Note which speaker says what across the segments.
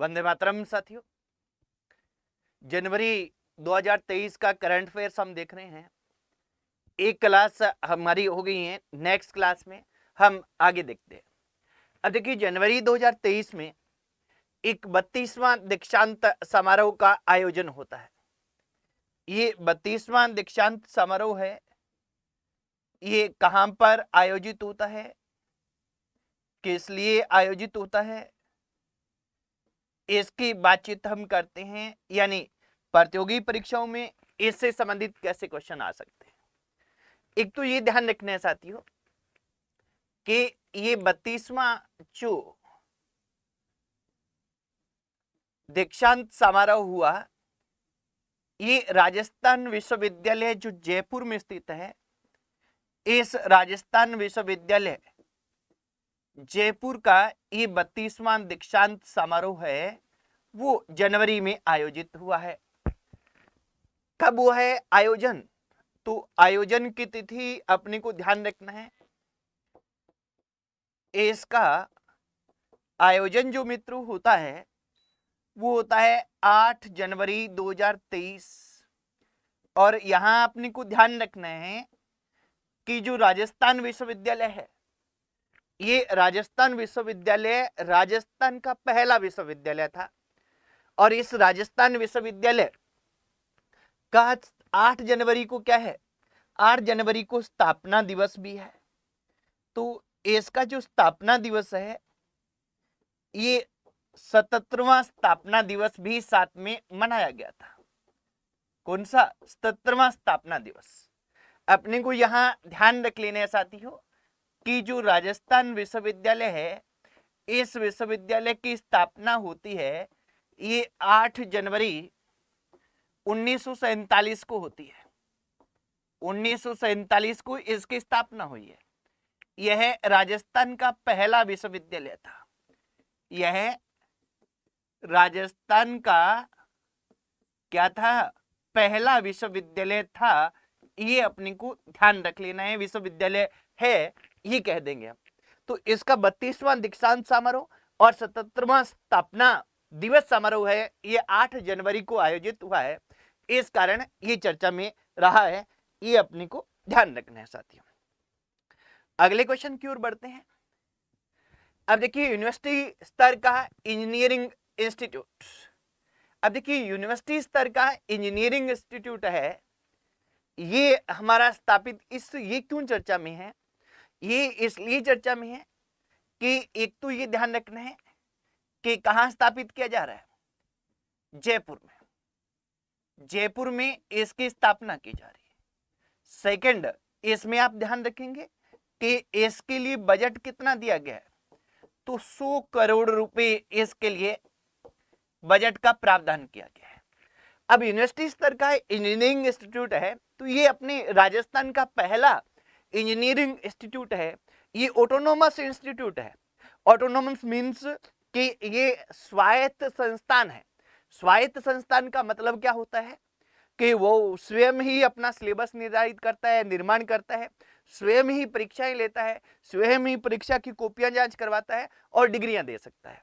Speaker 1: वंदे मातरम साथियों। जनवरी 2023 का current affairs हम देख रहे हैं। एक क्लास हमारी हो गई है, नेक्स्ट क्लास में हम आगे देखते हैं। अब देखिए, जनवरी 2023 में एक 32वां दीक्षांत समारोह का आयोजन होता है। ये 32वां दीक्षांत समारोह है, ये कहां पर आयोजित होता है, किस लिए आयोजित होता है, इसकी बातचीत हम करते हैं। यानी प्रतियोगी परीक्षाओं में इससे संबंधित कैसे क्वेश्चन आ सकते हैं। एक तो ये ध्यान रखना है साथियों कि ये 32वां जो दीक्षांत समारोह हुआ, ये राजस्थान विश्वविद्यालय जो जयपुर में स्थित है, इस राजस्थान विश्वविद्यालय जयपुर का ये 32वां दीक्षांत समारोह है, वो जनवरी में आयोजित हुआ है। कब हुआ है आयोजन? तो आयोजन की तिथि अपने को ध्यान रखना है। इसका आयोजन जो मित्रों होता है वो होता है 8 जनवरी 2023। और यहां अपने को ध्यान रखना है कि जो राजस्थान विश्वविद्यालय है, ये राजस्थान विश्वविद्यालय राजस्थान का पहला विश्वविद्यालय था। और इस राजस्थान विश्वविद्यालय का 8 जनवरी को क्या है, 8 जनवरी को स्थापना दिवस भी है। तो इसका जो स्थापना दिवस है, ये 77वां स्थापना दिवस भी साथ में मनाया गया था। कौन सा? 77वां स्थापना दिवस। अपने को यहां ध्यान रख लेना है साथियों कि जो राजस्थान विश्वविद्यालय है, इस विश्वविद्यालय की स्थापना होती है ये 8 जनवरी 1947 को होती है। 1947 को इसकी स्थापना हुई है। यह राजस्थान का पहला विश्वविद्यालय था। यह राजस्थान का क्या था? पहला विश्वविद्यालय था। ये अपने को ध्यान रख लेना है। विश्वविद्यालय है ये कह देंगे हम। तो इसका 32वां दीक्षांत समारोह और 77वां स्थापना दिवस समारोह है, ये 8 जनवरी को आयोजित हुआ है। इस कारण ये चर्चा में रहा है, ये अपने को ध्यान रखना है साथियों। अगले क्वेश्चन की ओर बढ़ते हैं। अब देखिए, यूनिवर्सिटी स्तर का इंजीनियरिंग इंस्टीट्यूट। अब देखिए, यूनिवर्सिटी स्तर का इंजीनियरिंग इंस्टीट्यूट है, ये हमारा स्थापित ये क्यों चर्चा में है? ये इसलिए चर्चा में है कि एक तो ये ध्यान रखना है कि कहां स्थापित किया जा रहा है, जयपुर में। जयपुर में इसकी स्थापना की जा रही है। सेकंड, इसमें आप ध्यान रखेंगे कि इसके लिए बजट कितना दिया गया है, तो 100 करोड़ रुपए इसके लिए बजट का प्रावधान किया गया है। अब यूनिवर्सिटी स्तर का इंजीनियरिंग इंस्टीट्यूट है, तो ये अपने राजस्थान का पहला इंजीनियरिंग इंस्टीट्यूट है। ये ऑटोनोमस इंस्टीट्यूट है। ऑटोनोमस मीन्स कि ये स्वायत्त संस्थान है। स्वायत्त संस्थान का मतलब क्या होता है कि वो स्वयं ही अपना सिलेबस निर्धारित करता है, निर्माण करता है, स्वयं ही परीक्षाएं लेता है, स्वयं ही परीक्षा की कॉपियां जांच करवाता है और डिग्रियां दे सकता है।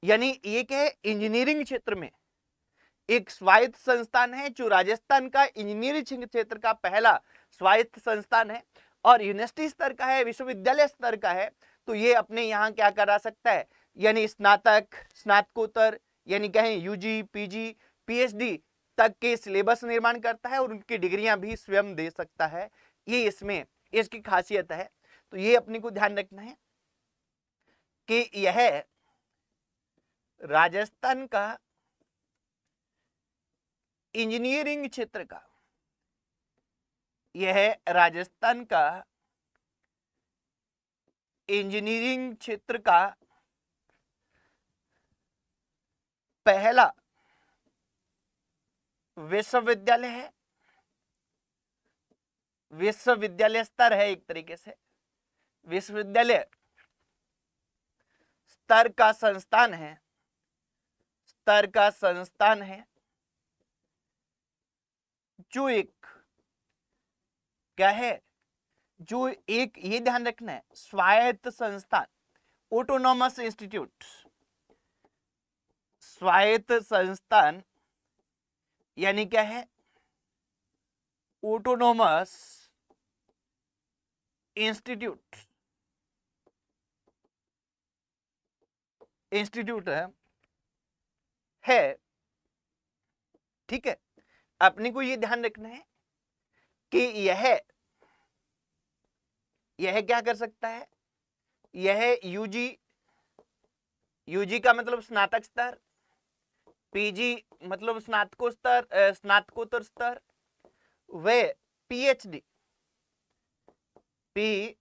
Speaker 1: यानी एक है इंजीनियरिंग क्षेत्र में एक स्वायत्त संस्थान है, जो राजस्थान का इंजीनियरिंग क्षेत्र का पहला स्वायत्त संस्थान है और यूनिवर्सिटी स्तर का है, विश्वविद्यालय स्तर का है। तो ये अपने यहाँ क्या करा सकता है, यानी स्नातक, स्नातकोत्तर, यानी कहें यूजी, पीजी, पीएचडी तक के सिलेबस निर्माण करता है और उनकी डिग्रियां भी स्वयं दे सकता है। ये इसमें इसकी खासियत है। तो ये अपने को ध्यान रखना है कि यह राजस्थान का इंजीनियरिंग क्षेत्र का, यह राजस्थान का इंजीनियरिंग क्षेत्र का पहला विश्वविद्यालय है। विश्वविद्यालय स्तर है, एक तरीके से विश्वविद्यालय स्तर का संस्थान है, स्तर का संस्थान है जो एक क्या है, जो एक, ये ध्यान रखना है, स्वायत्त संस्थान, ऑटोनोमस इंस्टीट्यूट। स्वायत्त संस्थान यानी क्या है, ऑटोनोमस इंस्टीट्यूट, इंस्टीट्यूट है। ठीक है, अपने को ये ध्यान रखना है कि यह क्या कर सकता है, यह यूजी, यूजी का मतलब स्नातक स्तर, पीजी मतलब स्नातकोत्तर स्तर, वे पीएचडी, पीएचडी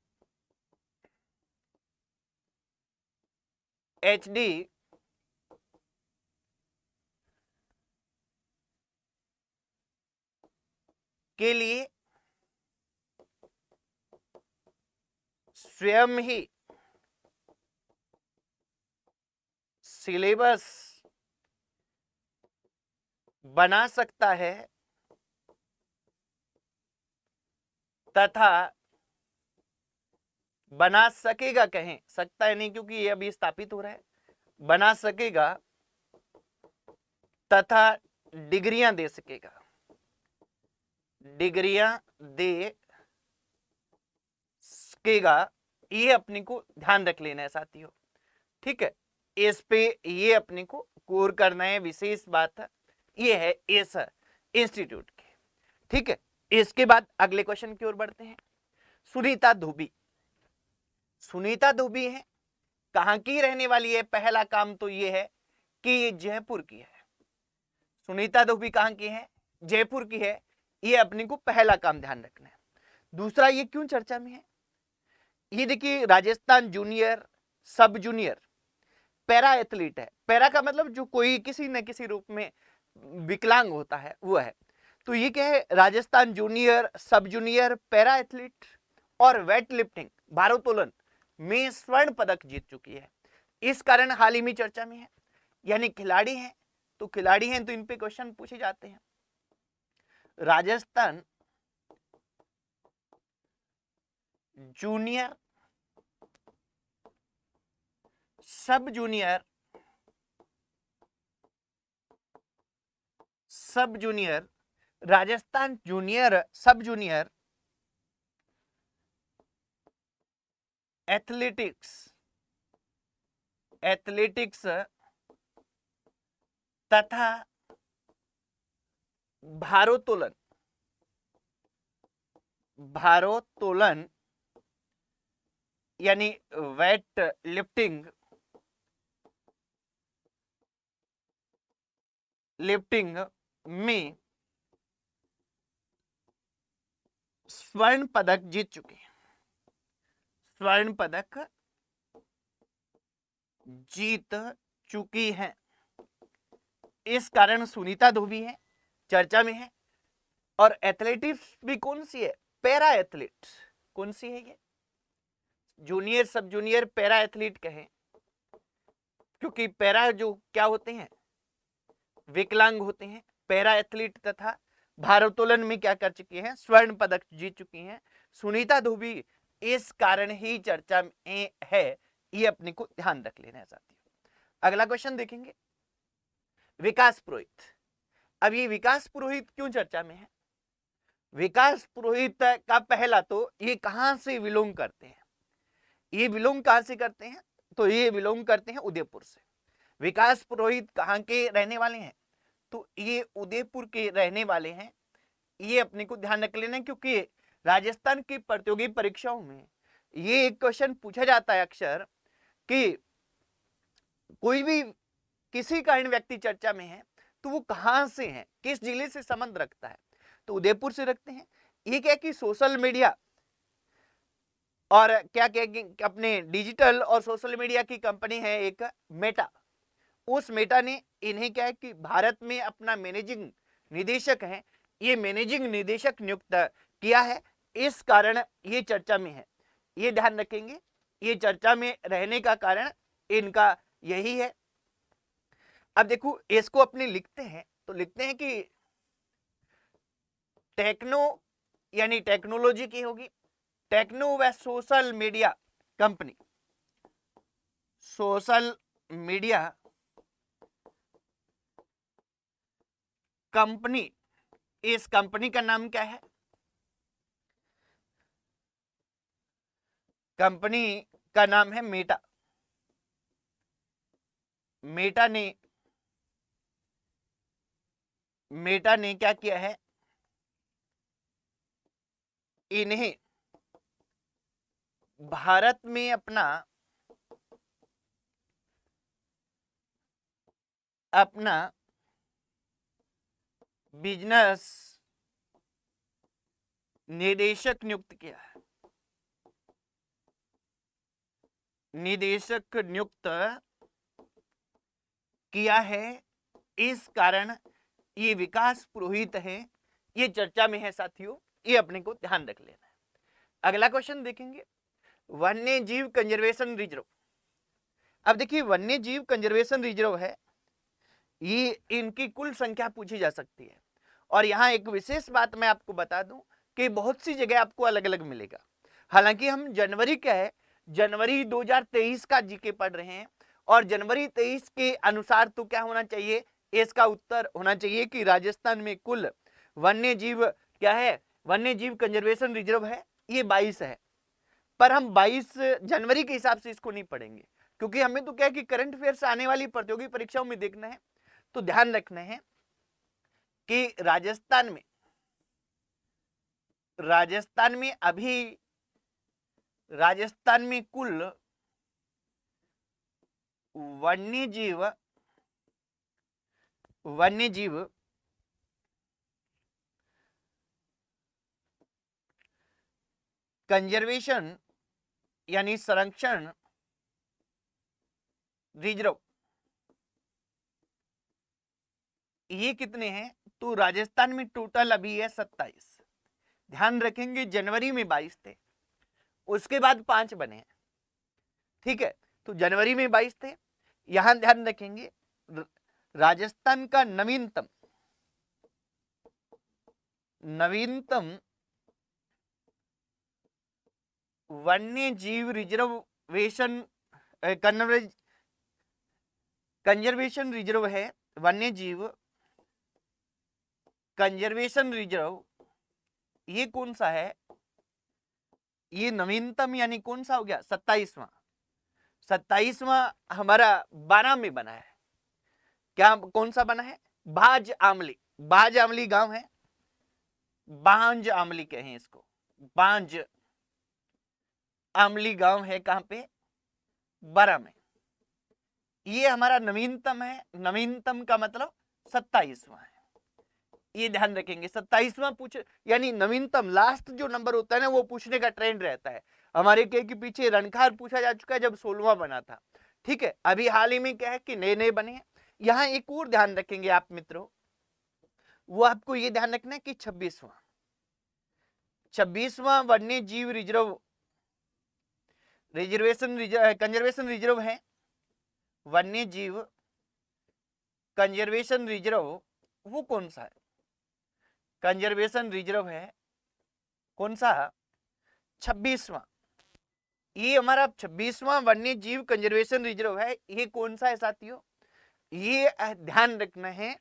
Speaker 1: के लिए स्वयं ही सिलेबस बना सकता है तथा बना सकेगा, कहें सकता है नहीं क्योंकि ये अभी स्थापित हो रहा है, बना सकेगा तथा डिग्रियां दे सकेगा, डिग्रियां दे सकेगा। ये अपने को ध्यान रख लेना है साथियों। ठीक है, इस पे ये अपने को कोर करना है, विशेष बात ये है इस इंस्टीट्यूट की। ठीक है, इसके बाद अगले क्वेश्चन की ओर बढ़ते हैं। सुनीता धोबी, सुनीता धोबी है, कहां की रहने वाली है? पहला काम तो ये है कि ये जयपुर की है। सुनीता धोबी कहां की है? जयपुर की है। ये अपने को पहला काम ध्यान रखना है। दूसरा, ये क्यों चर्चा में है? ये देखिए, राजस्थान जूनियर सब जूनियर पैरा एथलीट है। पैरा का मतलब जो कोई किसी न किसी रूप में विकलांग होता है वो है। तो ये क्या है, राजस्थान जूनियर सब जूनियर पैरा एथलीट और वेट लिफ्टिंग भारोत्तोलन में स्वर्ण पदक जीत चुकी है। इस कारण हाल ही में चर्चा में है। यानी खिलाड़ी हैं तो खिलाड़ी हैं तो इन पे क्वेश्चन पूछे जाते हैं। राजस्थान जूनियर सब जूनियर राजस्थान जूनियर सब जूनियर एथलेटिक्स तथा भारोत्तोलन यानी वेट लिफ्टिंग में स्वर्ण पदक जीत चुके हैं, स्वर्ण पदक जीत चुकी हैं। इस कारण सुनीता धोबी है, चर्चा में है। और एथलेटिक्स भी कौन सी है? Para athlete. कौन सी है ये? जूनियर सब जूनियर पैरा एथलीट कहें, क्योंकि पैरा जो क्या होते हैं, विकलांग होते हैं। पैरा एथलीट तथा भारोत्तोलन में क्या कर चुकी हैं? स्वर्ण पदक जीत चुकी हैं सुनीता धोबी। इस कारण ही चर्चा में है, ये अपने को ध्यान रख लेना है साथियों। अगला क्वेश्चन देखेंगे, विकास पुरोहित। अब ये विकास पुरोहित क्यों चर्चा में है? विकास पुरोहित का पहला तो ये कहां से बिलोंग करते हैं? ये बिलोंग कहां से करते हैं? तो ये बिलोंग करते हैं उदयपुर से। विकास पुरोहित कहां के रहने वाले हैं? तो ये उदयपुर के रहने वाले हैं। ये अपने को ध्यान रख लेना, क्योंकि राजस्थान की प्रतियोगी परीक्षाओं में ये एक क्वेश्चन पूछा जाता है अक्सर कि कोई भी किसी कारण व्यक्ति चर्चा में है तो वो कहां से है, किस जिले से संबंध रखता है? तो उदयपुर से रखते हैं। ये क्या कि सोशल मीडिया और क्या कहेंगे, अपने डिजिटल और सोशल मीडिया की कंपनी है एक मेटा। उस मेटा ने इन्हें क्या है कि भारत में अपना मैनेजिंग निदेशक है, ये मैनेजिंग निदेशक नियुक्त किया है। इस कारण ये चर्चा में है, ये ध्यान रखेंगे। ये चर्चा में रहने का कारण इनका यही है। अब देखो, इसको अपने लिखते हैं तो लिखते हैं कि टेक्नो यानी टेक्नोलॉजी की होगी, टेक्नो व social media company, social media company, इस कंपनी का नाम क्या है? कंपनी का नाम है मेटा। मेटा ने क्या किया है? इन्हें भारत में अपना बिजनेस निदेशक नियुक्त किया है। निदेशक नियुक्त किया है, इस कारण ये विकास पुरोहित है, ये चर्चा में है साथियों, ये अपने को ध्यान रख लेना है। अगला क्वेश्चन देखेंगे, वन्य जीव कंजर्वेशन रिजर्व। अब देखिए वन्य जीव कंजर्वेशन रिजर्व है, ये इनकी कुल संख्या पूछी जा सकती है। और यहां एक विशेष बात मैं आपको बता दूं कि बहुत सी जगह आपको अलग अलग मिलेगा। हालांकि हम जनवरी क्या है, जनवरी 2023 का जीके पढ़ रहे हैं, और जनवरी 23 के अनुसार तो क्या होना चाहिए, इसका उत्तर होना चाहिए कि राजस्थान में कुल वन्य जीव क्या है, वन्य जीव कंजर्वेशन रिजर्व है, ये 22 है। पर हम 22 जनवरी के हिसाब से इसको नहीं पढ़ेंगे, क्योंकि हमें तो क्या है कि करंट अफेयर से आने वाली प्रतियोगी परीक्षाओं में देखना है। तो ध्यान रखना है कि राजस्थान में अभी राजस्थान में कुल वन्य जीव कंजर्वेशन यानी संरक्षण रिजर्व ये कितने हैं? तो राजस्थान में टोटल अभी है 27। ध्यान रखेंगे जनवरी में 22 थे, उसके बाद 5 बने हैं, ठीक है। तो जनवरी में 22 थे। यहां ध्यान रखेंगे राजस्थान का नवीनतम वन्य जीव रिजर्वेशन कंजर्वेशन रिजर्व है, वन्य जीव कंजर्वेशन रिजर्व, ये कौन सा है? ये नवीनतम यानी कौन सा हो गया? 27वां। 27वां हमारा 12 में बना है। क्या कौन सा बना है? भाज आमली, बाज आमली गांव है, बांज आमली कहें इसको, बांज आमली गांव है, कहां पे? 12 में। ये हमारा नवीनतम है, नवीनतम का मतलब 27वां है, ये ध्यान रखेंगे। 27वां पूछ यानी नवीनतम, लास्ट जो नंबर होता है ना वो पूछने का ट्रेंड रहता है। हमारे के पीछे रणखार पूछा जा चुका है जब 16वां बना था, ठीक है। अभी हाल ही में क्या है कि नए नए बने हैं। यहां एक और ध्यान रखेंगे आप मित्रों, वो आपको ये ध्यान रखना है कि 26वां वन्य जीव कंजर्वेशन रिजर्व है, वन्य जीव कंजर्वेशन रिजर्व वो कौन सा है? कंजर्वेशन रिजर्व है कौन सा? 26वां। ये हमारा 26वां वन्य जीव कंजर्वेशन रिजर्व है, ये कौन सा है साथियों? ये ध्यान रखना है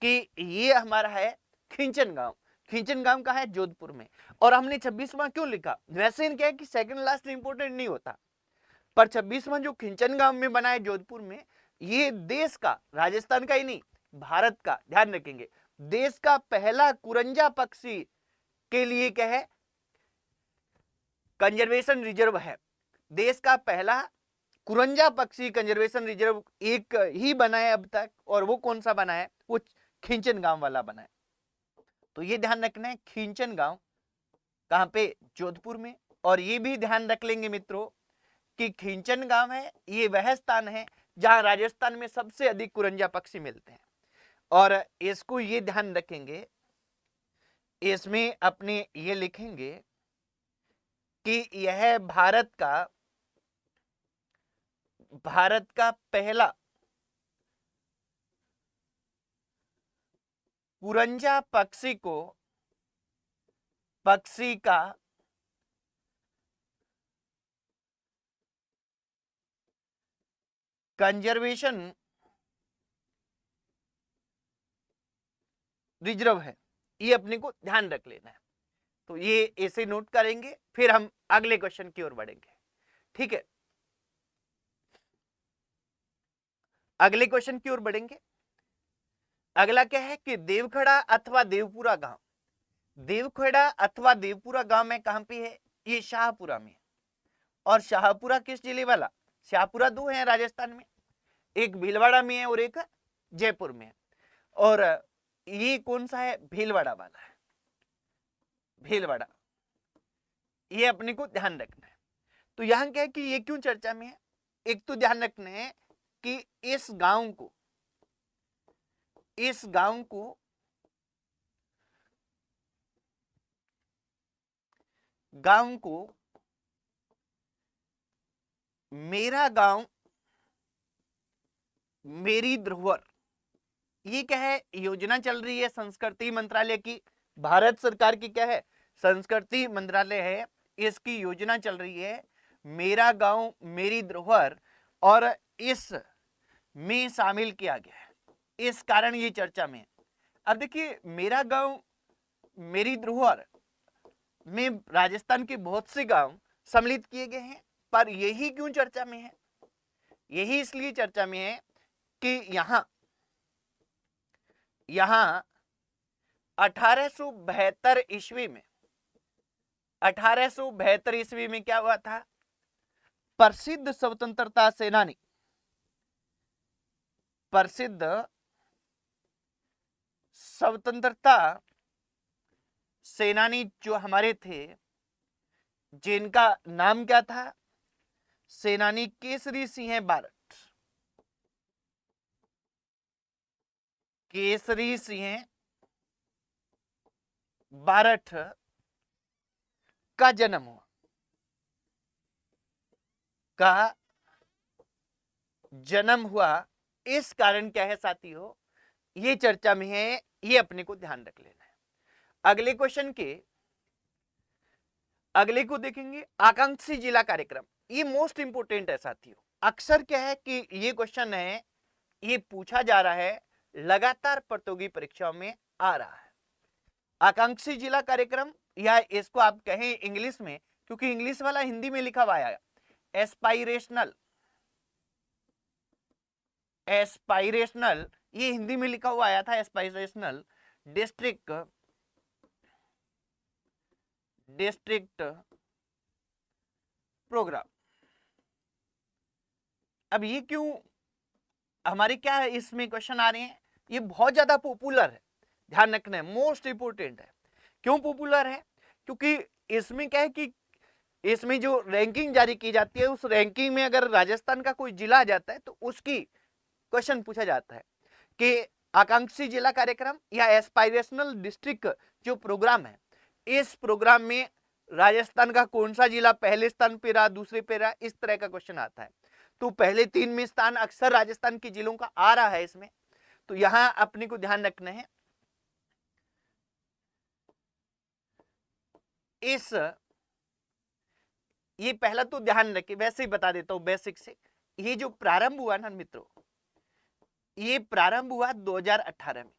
Speaker 1: कि ये हमारा है खिंचन गांव। खिंचन गांव का है जोधपुर में। और हमने 26वां क्यों लिखा? वैसे क्या है कि सेकंड लास्ट इंपोर्टेंट नहीं होता, पर 26वां जो खिंचन गांव में बना है जोधपुर में, ये देश का, राजस्थान का ही नहीं भारत का, ध्यान रखेंगे, देश का पहला कुरंजा पक्षी के लिए क्या है? कंजर्वेशन रिजर्व है। देश का पहला कुरंजा पक्षी कंजर्वेशन रिजर्व एक ही बना है अब तक, और वो कौन सा बना है? वो खिंचन गांव वाला बना है। तो ये ध्यान रखना है, खिंचन गांव कहां पे? जोधपुर में। और ये भी ध्यान रख लेंगे मित्रों कि खिंचन गांव है, ये वह स्थान है जहां राजस्थान में सबसे अधिक कुरंजा पक्षी मिलते हैं। और इसको ये ध्यान रखेंगे, इसमें अपने ये लिखेंगे कि यह भारत का पहला कुरंजा पक्षी का कंजर्वेशन रिजर्व है, ये अपने को ध्यान रख लेना है। तो ये ऐसे नोट करेंगे, फिर हम अगले क्वेश्चन की ओर बढ़ेंगे। ठीक है, अगले क्वेश्चन की ओर बढ़ेंगे। अगला क्या है कि देवखड़ा अथवा देवपुरा गांव, देवखेड़ा अथवा देवपुरा गांव में कहां पे है? ये शाहपुरा में। और शाहपुरा किस जिले वाला? शाहपुरा दो है राजस्थान में, एक भीलवाड़ा में है और एक जयपुर में है। और ये कौन सा है? भीलवाड़ा वाला है, भीलवाड़ा। ये अपने को ध्यान रखना है। तो यहां क्या है कि ये क्यों चर्चा में है? एक तो ध्यान रखना है कि इस गांव को मेरा गांव मेरी धरोहर, ये क्या है? योजना चल रही है संस्कृति मंत्रालय की, भारत सरकार की क्या है? संस्कृति मंत्रालय है, इसकी योजना चल रही है मेरा गांव मेरी धरोहर, और इस में शामिल किया गया है, इस कारण ये चर्चा में है। अब देखिए, मेरा गांव मेरी धरोहर में राजस्थान के बहुत से गांव सम्मिलित किए गए हैं, पर यही क्यों चर्चा में है? यही इसलिए चर्चा में है कि यहां 1872 ईस्वी में 1872 ईस्वी में क्या हुआ था? प्रसिद्ध स्वतंत्रता सेनानी जो हमारे थे, जिनका नाम क्या था? सेनानी केसरी सिंह बारठ, केसरी सिंह बारठ का जन्म हुआ। इस कारण क्या है साथियों? ये चर्चा में है, ये अपने को ध्यान रख लेना है। अगले क्वेश्चन के अगले को देखेंगे, आकांक्षी जिला कार्यक्रम। ये मोस्ट इंपोर्टेंट है साथियों। अक्सर क्या है कि ये क्वेश्चन है, ये पूछा जा रहा है, लगातार प्रतियोगी परीक्षाओं में आ रहा है। आकांक्षी जिला कार्यक्रम, या इसको आप कहें इंग्लिश में, क्योंकि इंग्लिश वाला हिंदी में लिखा हुआ है, एस्पाइरेशनल, ये हिंदी में लिखा हुआ आया था, एस्पाइरेशनल डिस्ट्रिक्ट प्रोग्राम। अब ये क्यों हमारे क्या है इसमें क्वेश्चन आ रहे हैं? ये बहुत ज्यादा पॉपुलर है, ध्यान रखना है, मोस्ट इंपोर्टेंट है। क्यों पॉपुलर है? क्योंकि इसमें क्या है कि इसमें जो रैंकिंग जारी की जाती है, उस रैंकिंग में अगर राजस्थान का कोई जिला आ जाता है तो उसकी क्वेश्चन पूछा जाता है कि आकांक्षी जिला कार्यक्रम या एस्पाइरेशनल डिस्ट्रिक्ट जो प्रोग्राम है, इस प्रोग्राम में राजस्थान का कौन सा जिला पहले स्थान पे रहा, दूसरे पे रहा, इस तरह का क्वेश्चन आता है। तो पहले 3 में स्थान अक्सर राजस्थान के जिलों का आ रहा है इसमें, तो यहां अपने को ध्यान रखना है। ये पहला तो ध्यान रखिए, वैसे ही बता देता हूं बेसिक से। ये जो प्रारंभ हुआ ना मित्रों, ये प्रारंभ हुआ 2018 में,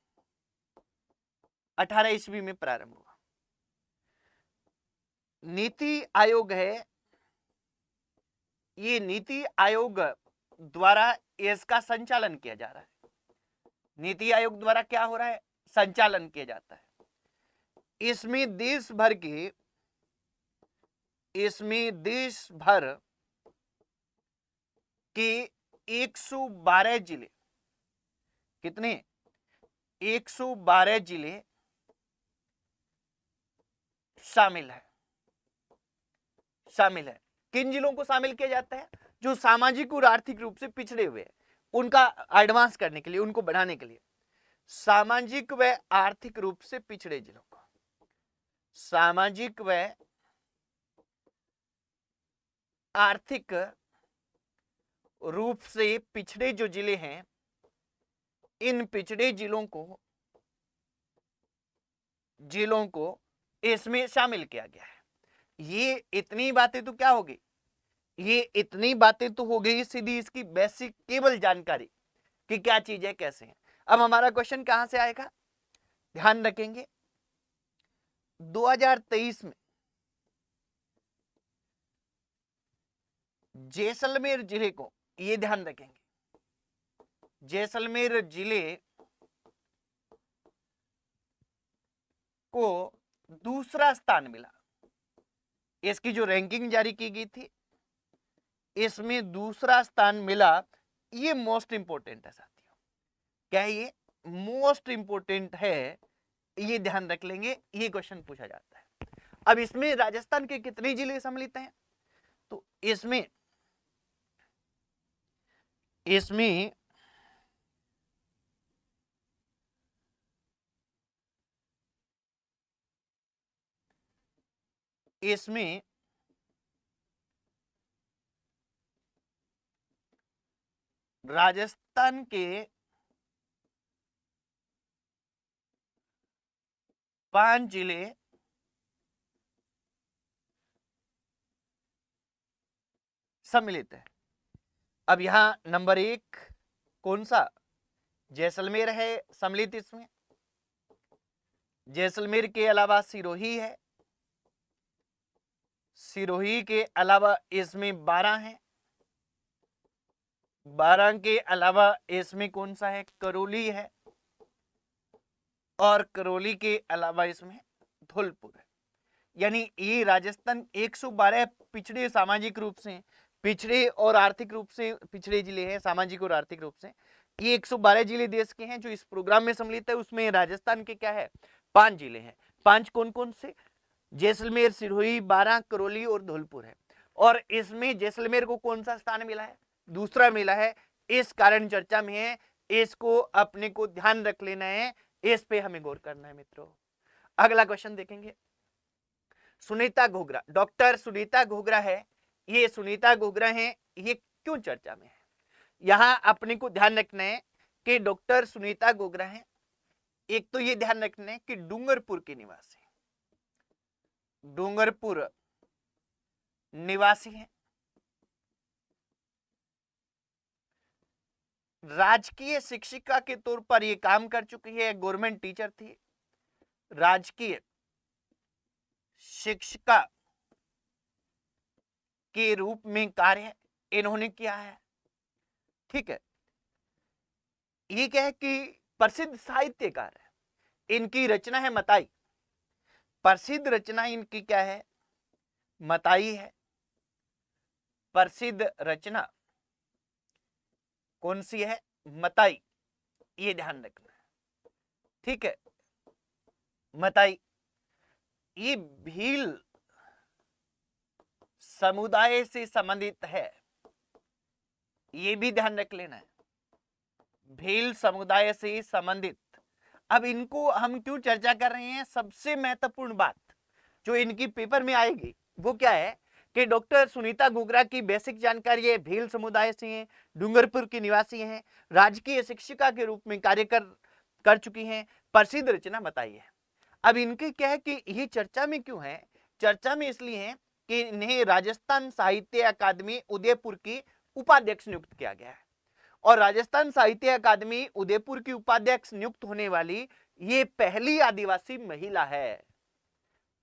Speaker 1: 18 ईस्वी में प्रारंभ हुआ। नीति आयोग है, ये नीति आयोग द्वारा इसका संचालन किया जा रहा है। नीति आयोग द्वारा क्या हो रहा है? संचालन किया जाता है। इसमें देश भर के 112 जिले, कितने? 112 जिले शामिल है। किन जिलों को शामिल किया जाता है? जो सामाजिक और आर्थिक रूप से पिछड़े हुए हैं, उनका एडवांस करने के लिए, उनको बढ़ाने के लिए, सामाजिक व आर्थिक रूप से पिछड़े जिलों को, सामाजिक व आर्थिक रूप से पिछड़े जो जिले हैं, इन पिछड़े जिलों को इसमें शामिल किया गया है। ये इतनी बातें तो क्या होगी? ये इतनी बातें तो हो गई सीधी इसकी बेसिक केवल जानकारी कि क्या चीज है, कैसे है। अब हमारा क्वेश्चन कहां से आएगा? ध्यान रखेंगे 2023 में जैसलमेर जिले को, ये ध्यान रखेंगे, जैसलमेर जिले को दूसरा स्थान मिला। इसकी जो रैंकिंग जारी की गई थी इसमें दूसरा स्थान मिला। ये मोस्ट इंपोर्टेंट है साथियों, क्या है ये? मोस्ट इंपोर्टेंट है, ये ध्यान रख लेंगे, ये क्वेश्चन पूछा जाता है। अब इसमें राजस्थान के कितने जिले सम्मिलित हैं? तो इसमें इसमें इसमें राजस्थान के 5 जिले सम्मिलित है। अब यहां नंबर 1 कौन सा? जैसलमेर है सम्मिलित इसमें। जैसलमेर के अलावा सिरोही है, सिरोही के अलावा इसमें 12 है, 12 के अलावा इसमें कौन सा है? करौली है, और करौली के अलावा इसमें धौलपुर है। यानी ये राजस्थान 112 पिछड़े, सामाजिक रूप से पिछड़े और आर्थिक रूप से पिछड़े जिले हैं, सामाजिक और आर्थिक रूप से ये 112 जिले देश के हैं जो इस प्रोग्राम में सम्मिलित है। उसमें राजस्थान के क्या है? 5 जिले हैं। 5 कौन कौन से? जैसलमेर, सिरोही, 12, करौली और धौलपुर है। और इसमें जैसलमेर को कौन सा स्थान मिला है? दूसरा मिला है। इस कारण चर्चा में है, इसको अपने को ध्यान रख लेना है, इस पे हमें गौर करना है मित्रों। अगला क्वेश्चन देखेंगे, सुनीता घोगरा, डॉक्टर सुनीता घोगरा है, ये सुनीता घोगरा है, ये क्यों चर्चा में है? यहां अपने को ध्यान रखना है कि डॉक्टर सुनीता घोगरा है, एक तो ये ध्यान रखना है कि डूंगरपुर के निवासी, डूंगरपुर निवासी है, राजकीय शिक्षिका के तौर पर ये काम कर चुकी है, गवर्नमेंट टीचर थी, राजकीय शिक्षिका के रूप में कार्य इन्होंने किया है। ठीक है, ये क्या है कि प्रसिद्ध साहित्यकार है, इनकी रचना है मताई, प्रसिद्ध रचना इनकी क्या है? मताई है। प्रसिद्ध रचना कौन सी है? मताई, ये ध्यान रखना है। ठीक है, मताई ये भील समुदाय से संबंधित है, ये भी ध्यान रख लेना है, भील समुदाय से संबंधित। अब इनको हम क्यों चर्चा कर रहे हैं? सबसे महत्वपूर्ण बात जो इनकी पेपर में आएगी वो क्या है कि डॉक्टर सुनीता घोगरा की बेसिक जानकारी है, भील समुदाय से हैं, डूंगरपुर की निवासी हैं, राजकीय शिक्षिका के रूप में कार्य कर चुकी हैं, प्रसिद्ध रचना बताई है। अब इनकी क्या है कि ये चर्चा में क्यों है? चर्चा में इसलिए है कि इन्हें राजस्थान साहित्य अकादमी उदयपुर की उपाध्यक्ष नियुक्त किया गया है, और राजस्थान साहित्य अकादमी उदयपुर की उपाध्यक्ष नियुक्त होने वाली ये पहली आदिवासी महिला है,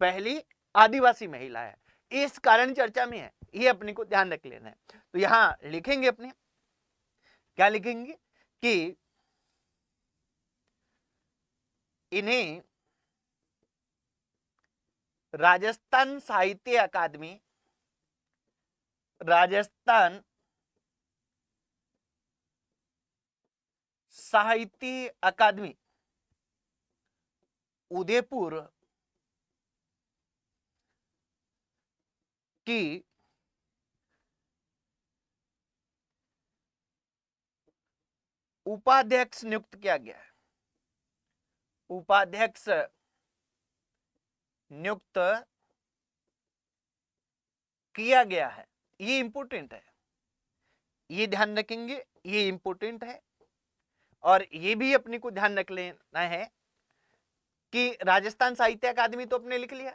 Speaker 1: पहली आदिवासी महिला है, इस कारण चर्चा में है, ये अपने को ध्यान रख लेना है। तो यहां लिखेंगे अपने, क्या लिखेंगे कि इन्हें राजस्थान साहित्य अकादमी, राजस्थान साहित्य अकादमी उदयपुर की उपाध्यक्ष नियुक्त किया गया है, उपाध्यक्ष नियुक्त किया गया है। ये इंपोर्टेंट है, ये ध्यान रखेंगे, ये इंपोर्टेंट है। और ये भी अपने को ध्यान रख लेना है कि राजस्थान साहित्य अकादमी तो अपने लिख लिया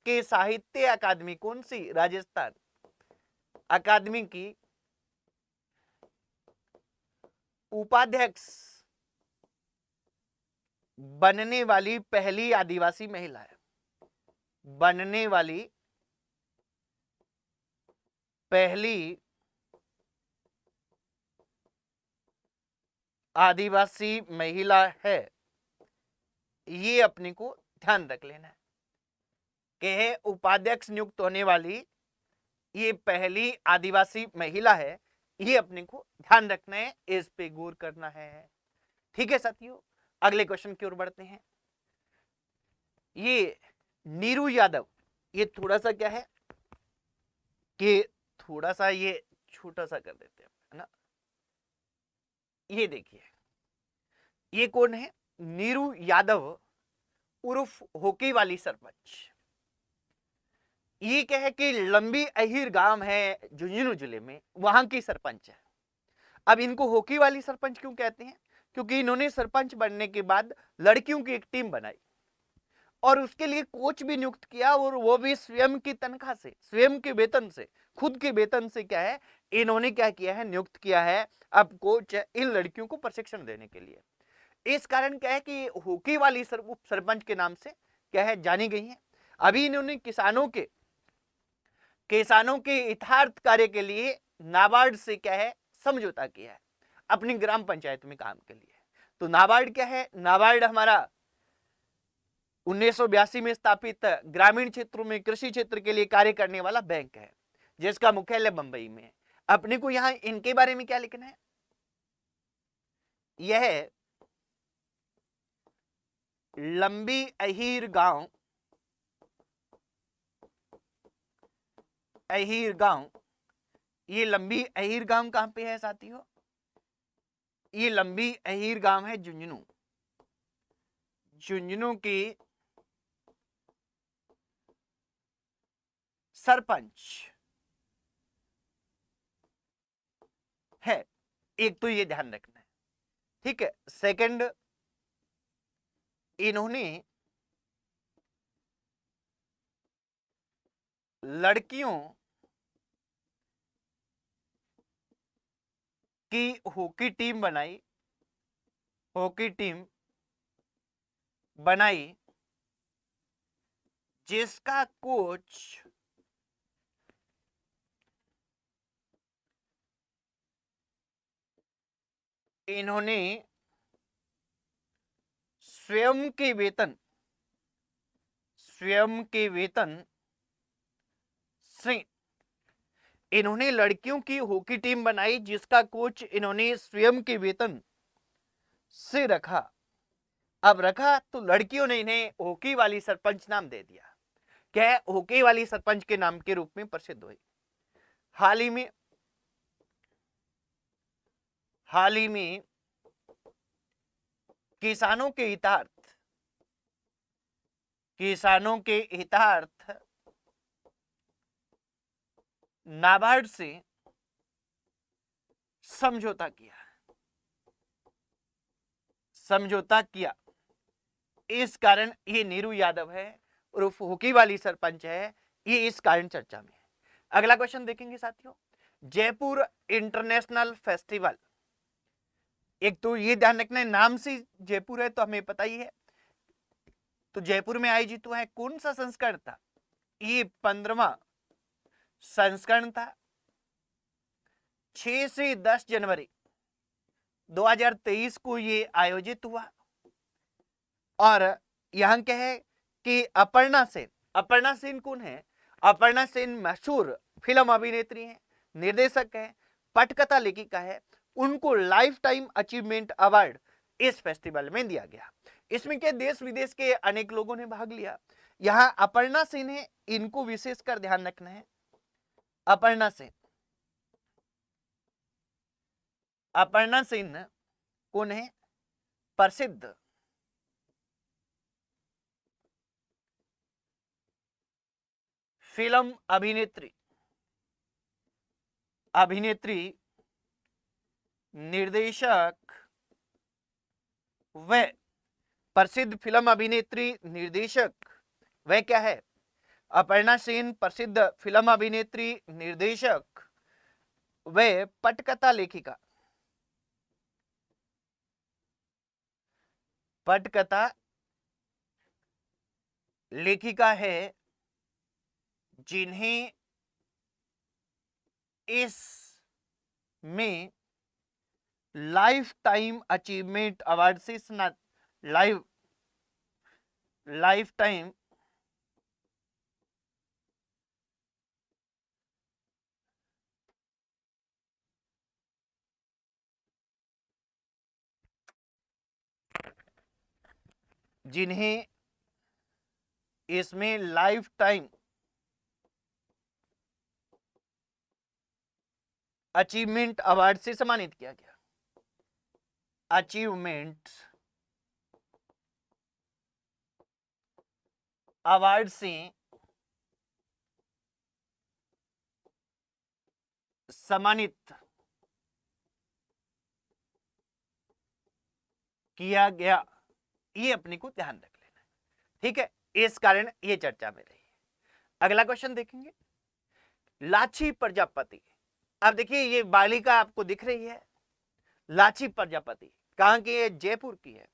Speaker 1: कि साहित्य अकादमी कौन सी? राजस्थान अकादमी की उपाध्यक्ष बनने वाली पहली आदिवासी महिला है, बनने वाली पहली आदिवासी महिला है, ये अपने को ध्यान रख लेना है कि उपाध्यक्ष नियुक्त होने वाली ये पहली आदिवासी महिला है, ये अपने को ध्यान रखना है, इस पे गौर करना है। ठीक है साथियों, अगले क्वेश्चन की ओर बढ़ते हैं। ये नीरू यादव, ये थोड़ा सा क्या है कि थोड़ा सा ये छोटा सा कर देते हैं, है ना। ये देखिए, ये कौन है? नीरू यादव उर्फ होकी वाली सरपंच। ये क्या है कि लंबी अहिर गांव है झुंझुनू जिले में, वहां की सरपंच है। अब इनको होकी वाली सरपंच क्यों कहते हैं? क्योंकि इन्होंने सरपंच बनने के बाद लड़कियों की एक टीम बनाई और उसके लिए कोच भी नियुक्त किया, और वो भी स्वयं की तनख्वाह से, स्वयं के वेतन से, खुद के वेतन से क्या है इन्होंने क्या किया है, नियुक्त किया है अब कोच इन लड़कियों को प्रशिक्षण देने के लिए। इस कारण क्या है कि होकी वाली सरपंच के नाम से क्या है जानी गई है। अभी इन्होंने किसानों के हितार्थ कार्य के लिए नाबार्ड से क्या है समझौता किया है अपनी ग्राम पंचायत में काम के लिए। तो नाबार्ड क्या है? नाबार्ड हमारा 1982 में स्थापित ग्रामीण क्षेत्रों में कृषि क्षेत्र के लिए कार्य करने वाला बैंक है, जिसका मुख्यालय बंबई में है। अपने को यहां इनके बारे में क्या लिखना है? यह लंबी अहीर गांव, अहीर गांव, ये लंबी अहीर गांव कहां पे है साथियों? ये लंबी अहीर गांव है झुंझुनू, झुंझुनू की सरपंच है। एक तो ये ध्यान रखना है, ठीक है। सेकंड, इन्होंने लड़कियों की हॉकी टीम बनाई, हॉकी टीम बनाई जिसका कोच इन्होंने स्वयं के वेतन से, इन्होंने लड़कियों की हॉकी टीम बनाई जिसका कोच इन्होंने स्वयं के वेतन से रखा। अब रखा तो लड़कियों ने इन्हें हॉकी वाली सरपंच नाम दे दिया। क्या है? हॉकी वाली सरपंच के नाम के रूप में प्रसिद्ध हुई। हाल ही में किसानों के हितार्थ नाबार्ड से समझौता किया। इस कारण ये नीरू यादव है उर्फ हॉकी वाली सरपंच है, ये इस कारण चर्चा में है। अगला क्वेश्चन देखेंगे साथियों, जयपुर इंटरनेशनल फेस्टिवल। एक तो ये ध्यान रखना है, नाम से जयपुर है तो हमें पता ही है। तो जयपुर में आयोजित हुआ है, कौन सा संस्करण था? ये 15वां संस्करण था। 6 से 10 जनवरी 2023 को ये आयोजित हुआ। और यहां क्या है कि अपर्णा सेन कौन है? अपर्णा सेन मशहूर फिल्म अभिनेत्री है, निर्देशक है, पटकथा लेखिका है। उनको लाइफ टाइम अचीवमेंट अवार्ड इस फेस्टिवल में दिया गया। इसमें क्या देश विदेश के अनेक लोगों ने भाग लिया। यहां अपर्णा सेन है, इनको विशेषकर ध्यान रखना है। अपर्णा सेन कौन है? प्रसिद्ध फिल्म अभिनेत्री, निर्देशक व प्रसिद्ध फिल्म अभिनेत्री निर्देशक वह क्या है? अपर्णा सेन प्रसिद्ध फिल्म अभिनेत्री, निर्देशक व पटकथा लेखिका। पटकथा लेखिका है जिन्हें इस में लाइफ टाइम अचीवमेंट अवार्ड से लाइफ टाइम जिन्हें इसमें लाइफ टाइम अचीवमेंट अवार्ड से सम्मानित किया गया। अचीवमेंट अवार्ड से सम्मानित किया गया, ये अपने को ध्यान रख लेना है। ठीक है, इस कारण ये चर्चा में रही है। अगला क्वेश्चन देखेंगे, लाची प्रजापति। अब देखिए ये बालिका आपको दिख रही है, लाची प्रजापति कहां की है? जयपुर की है।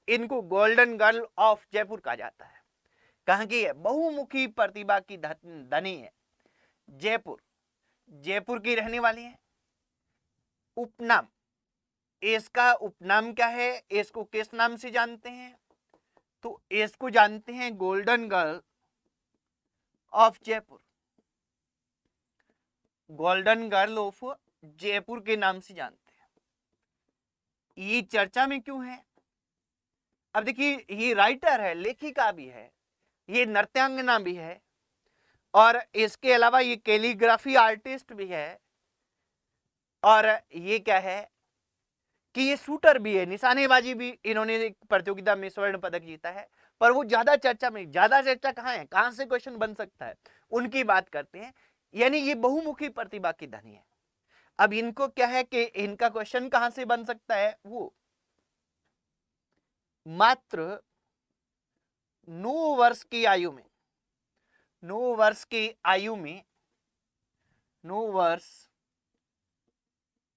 Speaker 1: इनको गोल्डन गर्ल ऑफ जयपुर कहा जाता है। कहां की है? बहुमुखी प्रतिभा की धनी है, जयपुर की रहने वाली है। उपनाम, इसका उपनाम क्या है? इसको किस नाम से जानते हैं? तो इसको जानते हैं golden girl of Jaipur, golden girl of Jaipur के नाम से जानते हैं। ये चर्चा में क्यों है? अब देखिए ये राइटर है, लेखिका भी है, ये नृत्यांगना भी है, और इसके अलावा ये कैलीग्राफी आर्टिस्ट भी है, और ये क्या है कि ये शूटर भी है, निशानेबाजी भी इन्होंने एक प्रतियोगिता में स्वर्ण पदक जीता है। पर वो ज्यादा चर्चा में, ज्यादा चर्चा कहाँ है, कहां से क्वेश्चन बन सकता है, उनकी बात करते हैं। यानी ये बहुमुखी प्रतिभा की धनी है। अब इनको क्या है कि इनका क्वेश्चन कहां से बन सकता है? वो मात्र 9 वर्ष की आयु में, 9 वर्ष की आयु में, 9 वर्ष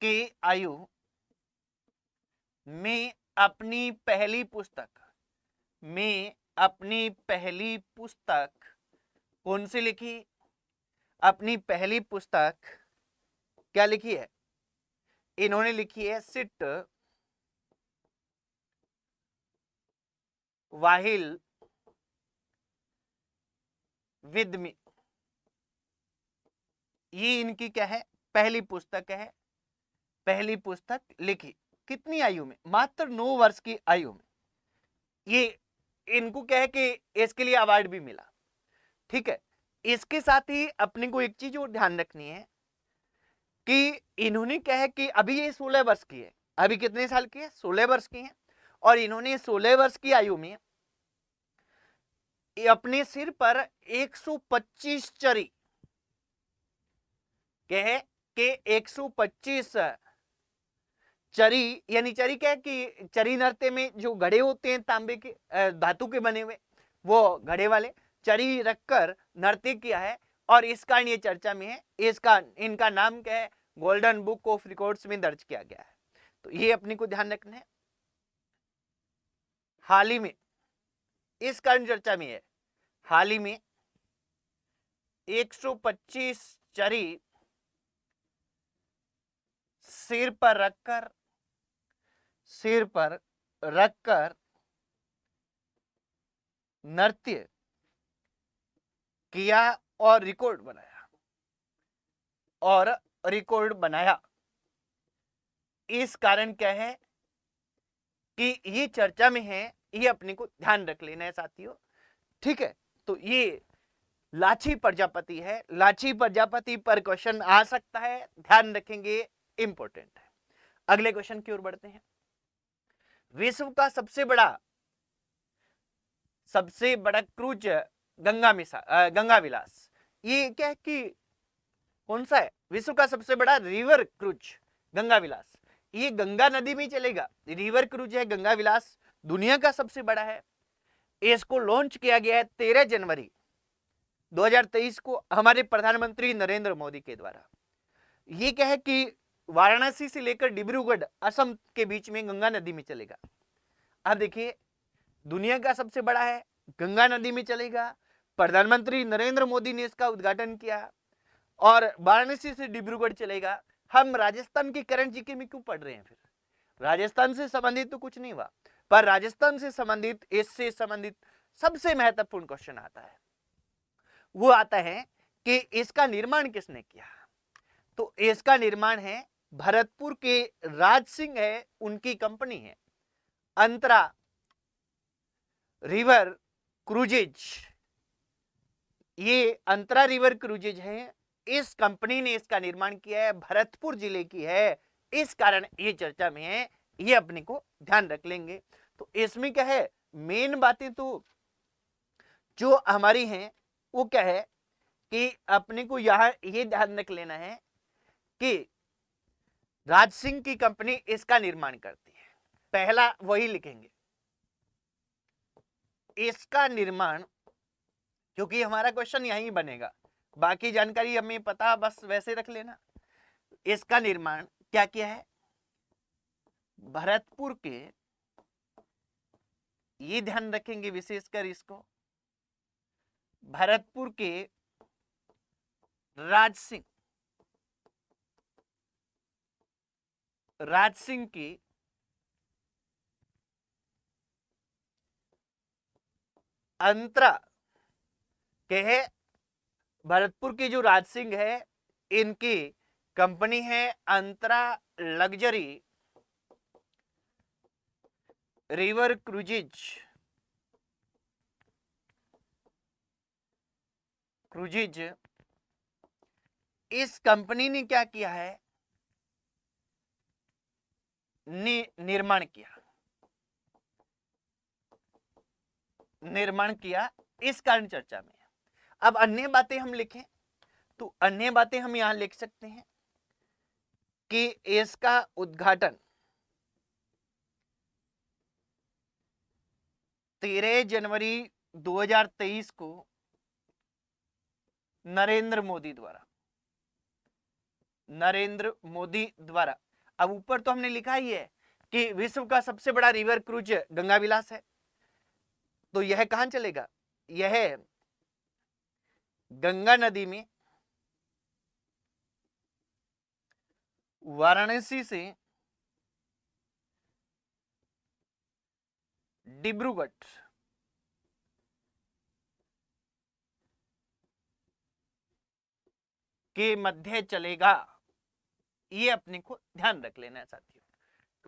Speaker 1: की आयु में अपनी पहली पुस्तक कौन सी लिखी? अपनी पहली पुस्तक क्या लिखी है? इन्होंने लिखी है सिट वाहिल विद मी। ये इनकी क्या है? पहली पुस्तक है। पहली पुस्तक लिखी कितनी आयु में? मात्र 9 वर्ष की आयु में। ये इनको क्या है कि इसके लिए अवार्ड भी मिला। ठीक है, इसके साथ ही अपने को एक चीज और ध्यान रखनी है कि इन्होंने क्या है कि अभी ये 16 वर्ष की है। अभी कितने साल की है? 16 वर्ष की है। और इन्होंने 16 वर्ष की आयु में अपने सिर पर 125 चरी, कहे कि 125 चरी, यानी चरी क्या है कि चरी नृत्य में जो घड़े होते हैं तांबे के, धातु के बने हुए, वो घड़े वाले चरी रखकर नृत्य किया है, और इस कारण ये चर्चा में है। इनका नाम क्या है? गोल्डन बुक ऑफ रिकॉर्ड्स में दर्ज किया गया है। तो ये अपने को ध्यान रखना है। हाल ही में, इस कारण चर्चा में है, हाल ही में 125 चरी सिर पर रखकर नृत्य किया और रिकॉर्ड बनाया। इस कारण क्या है कि ये चर्चा में है, ये अपने को ध्यान रख लेना है साथियों। ठीक है, तो ये लाची प्रजापति है। लाची प्रजापति पर क्वेश्चन आ सकता है, ध्यान रखेंगे, इंपॉर्टेंट है। अगले क्वेश्चन की ओर बढ़ते हैं। विश्व का सबसे बड़ा क्रूज गंगा विलास, ये क्या है कि कौन सा है? विश्व का सबसे बड़ा रिवर क्रूज गंगा विलास, ये गंगा नदी में चलेगा। रिवर क्रूज है गंगा विलास, दुनिया का सबसे बड़ा है। इसको लॉन्च किया गया है 13 जनवरी 2023 को हमारे प्रधानमंत्री नरेंद्र मोदी के द्वारा। ये क्या है कि वाराणसी से लेकर डिब्रूगढ़ असम के बीच में गंगा नदी में चलेगा। अब देखिए दुनिया का सबसे बड़ा है, गंगा नदी में चलेगा। प्रधानमंत्री नरेंद्र मोदी ने इसका उद्घाटन किया और वाराणसी से डिब्रूगढ़ चलेगा। हम राजस्थान की करंट जीके में क्यों पढ़ रहे हैं? फिर राजस्थान से संबंधित तो कुछ नहीं हुआ, पर राजस्थान से संबंधित, इससे संबंधित सबसे महत्वपूर्ण क्वेश्चन आता है, वो आता है कि इसका निर्माण किसने किया। तो इसका निर्माण है भरतपुर के राज सिंह है, उनकी कंपनी है अंतरा रिवर क्रूजेज। ये अंतरा रिवर क्रूजेज है, इस कंपनी ने इसका निर्माण किया है, भरतपुर जिले की है, इस कारण ये चर्चा में है, ये अपने को ध्यान रख लेंगे। तो इसमें क्या है, मेन बातें तो जो हमारी हैं वो क्या है कि अपने को यहां ये ध्यान रख लेना है कि राज सिंह की कंपनी इसका निर्माण करती है, पहला वही लिखेंगे, इसका निर्माण, क्योंकि हमारा क्वेश्चन यहीं बनेगा, बाकी जानकारी हमें पता, बस वैसे रख लेना। इसका निर्माण क्या किया है, भरतपुर के, ये ध्यान रखेंगे विशेषकर इसको, भरतपुर के राज सिंह की अंतरा के है, भरतपुर की जो राज सिंह है इनकी कंपनी है अंतरा लग्जरी रिवर क्रूजिज। इस कंपनी ने क्या किया है, निर्माण किया, इस कारण चर्चा में। अब अन्य बातें हम लिखें तो अन्य बातें हम यहां लिख सकते हैं कि इसका उद्घाटन 13 जनवरी 2023 को नरेंद्र मोदी द्वारा। अब ऊपर तो हमने लिखा ही है कि विश्व का सबसे बड़ा रिवर क्रूज गंगा विलास है, तो यह कहां चलेगा, यह गंगा नदी में वाराणसी से डिब्रूगढ़ के मध्य चलेगा, ये अपने को ध्यान रख लेना है साथियों।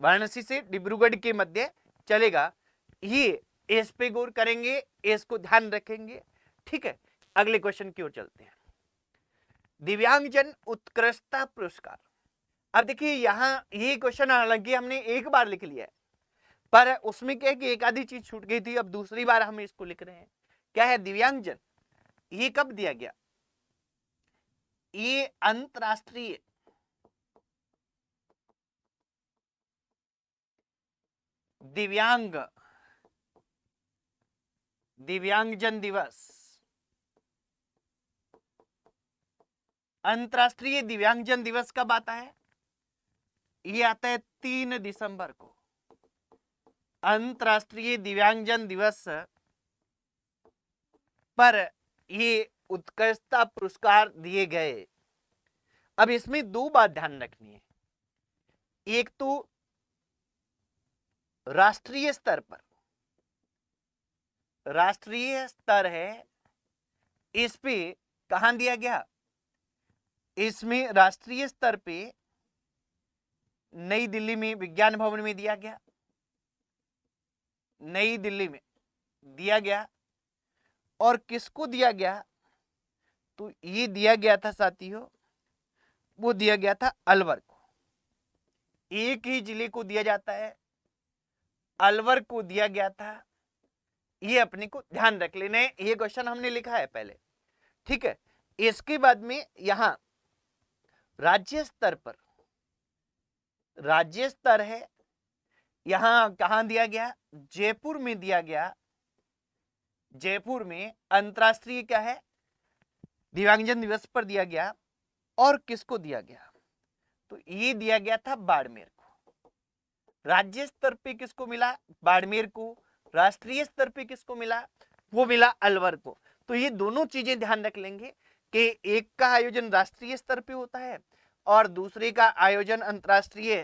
Speaker 1: वाराणसी से डिब्रूगढ़ के मध्य चलेगा, ये इस पे गौर करेंगे, इसको ध्यान रखेंगे। ठीक है, अगले क्वेश्चन की ओर चलते हैं। दिव्यांगजन उत्कृष्टता पुरस्कार। अब देखिए यहां ये क्वेश्चन हालांकि हमने एक बार लिख लिया है, पर उसमें क्या है कि एक आधी चीज छूट गई थी, अब दूसरी बार हम इसको लिख रहे हैं। क्या है दिव्यांगजन, ये कब दिया गया, ये अंतरराष्ट्रीय दिव्यांगजन दिवस, अंतरराष्ट्रीय दिव्यांगजन दिवस कब आता है, ये आता है 3 दिसंबर को। अंतरराष्ट्रीय दिव्यांगजन दिवस पर ये उत्कृष्टता पुरस्कार दिए गए। अब इसमें दो बात ध्यान रखनी है, एक तो राष्ट्रीय स्तर है, इस पे कहां दिया गया, इसमें राष्ट्रीय स्तर पे नई दिल्ली में विज्ञान भवन में दिया गया, नई दिल्ली में दिया गया। और किसको दिया गया, तो ये दिया गया था साथियों, वो दिया गया था अलवर को। एक ही जिले को दिया जाता है, अलवर को दिया गया था, ये अपने को ध्यान रख लेना है, ये क्वेश्चन हमने लिखा है पहले। ठीक है, इसके बाद में यहां राज्य स्तर है, यहां कहां दिया गया, जयपुर में दिया गया। जयपुर में अंतरराष्ट्रीय क्या है, दिव्यांगजन दिवस पर दिया गया। और किसको दिया गया, तो ये दिया गया था बाड़मेर को। राज्य स्तर पे किसको मिला, बाड़मेर को। राष्ट्रीय स्तर पे किसको मिला, वो मिला अलवर को। तो ये दोनों चीजें ध्यान रख लेंगे कि एक का आयोजन राष्ट्रीय स्तर पे होता है और दूसरे का आयोजन अंतर्राष्ट्रीय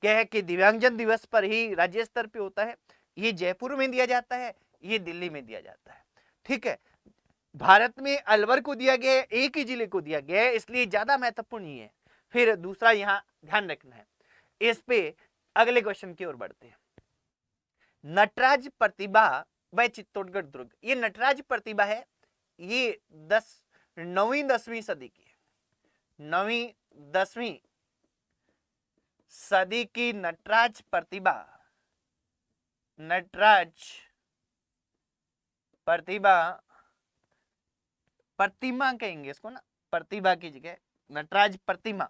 Speaker 1: क्या है कि दिव्यांगजन दिवस पर ही राज्य स्तर पे होता है। ये जयपुर में दिया जाता है, ये दिल्ली में दिया जाता है। ठीक है, भारत में अलवर को दिया गया है, एक ही जिले को दिया गया है, इसलिए ज्यादा महत्वपूर्ण ही है। फिर दूसरा यहाँ ध्यान रखना है। इस पे अगले क्वेश्चन की ओर बढ़ते हैं। नटराज प्रतिभा व चित्तौड़गढ़ दुर्ग। ये नटराज प्रतिभा है, ये 9वीं 10वीं सदी की है। 9वीं 10वीं सदी की नटराज प्रतिभा, नटराज प्रतिभा, प्रतिमा कहेंगे इसको ना, प्रतिभा की जगह नटराज प्रतिमा।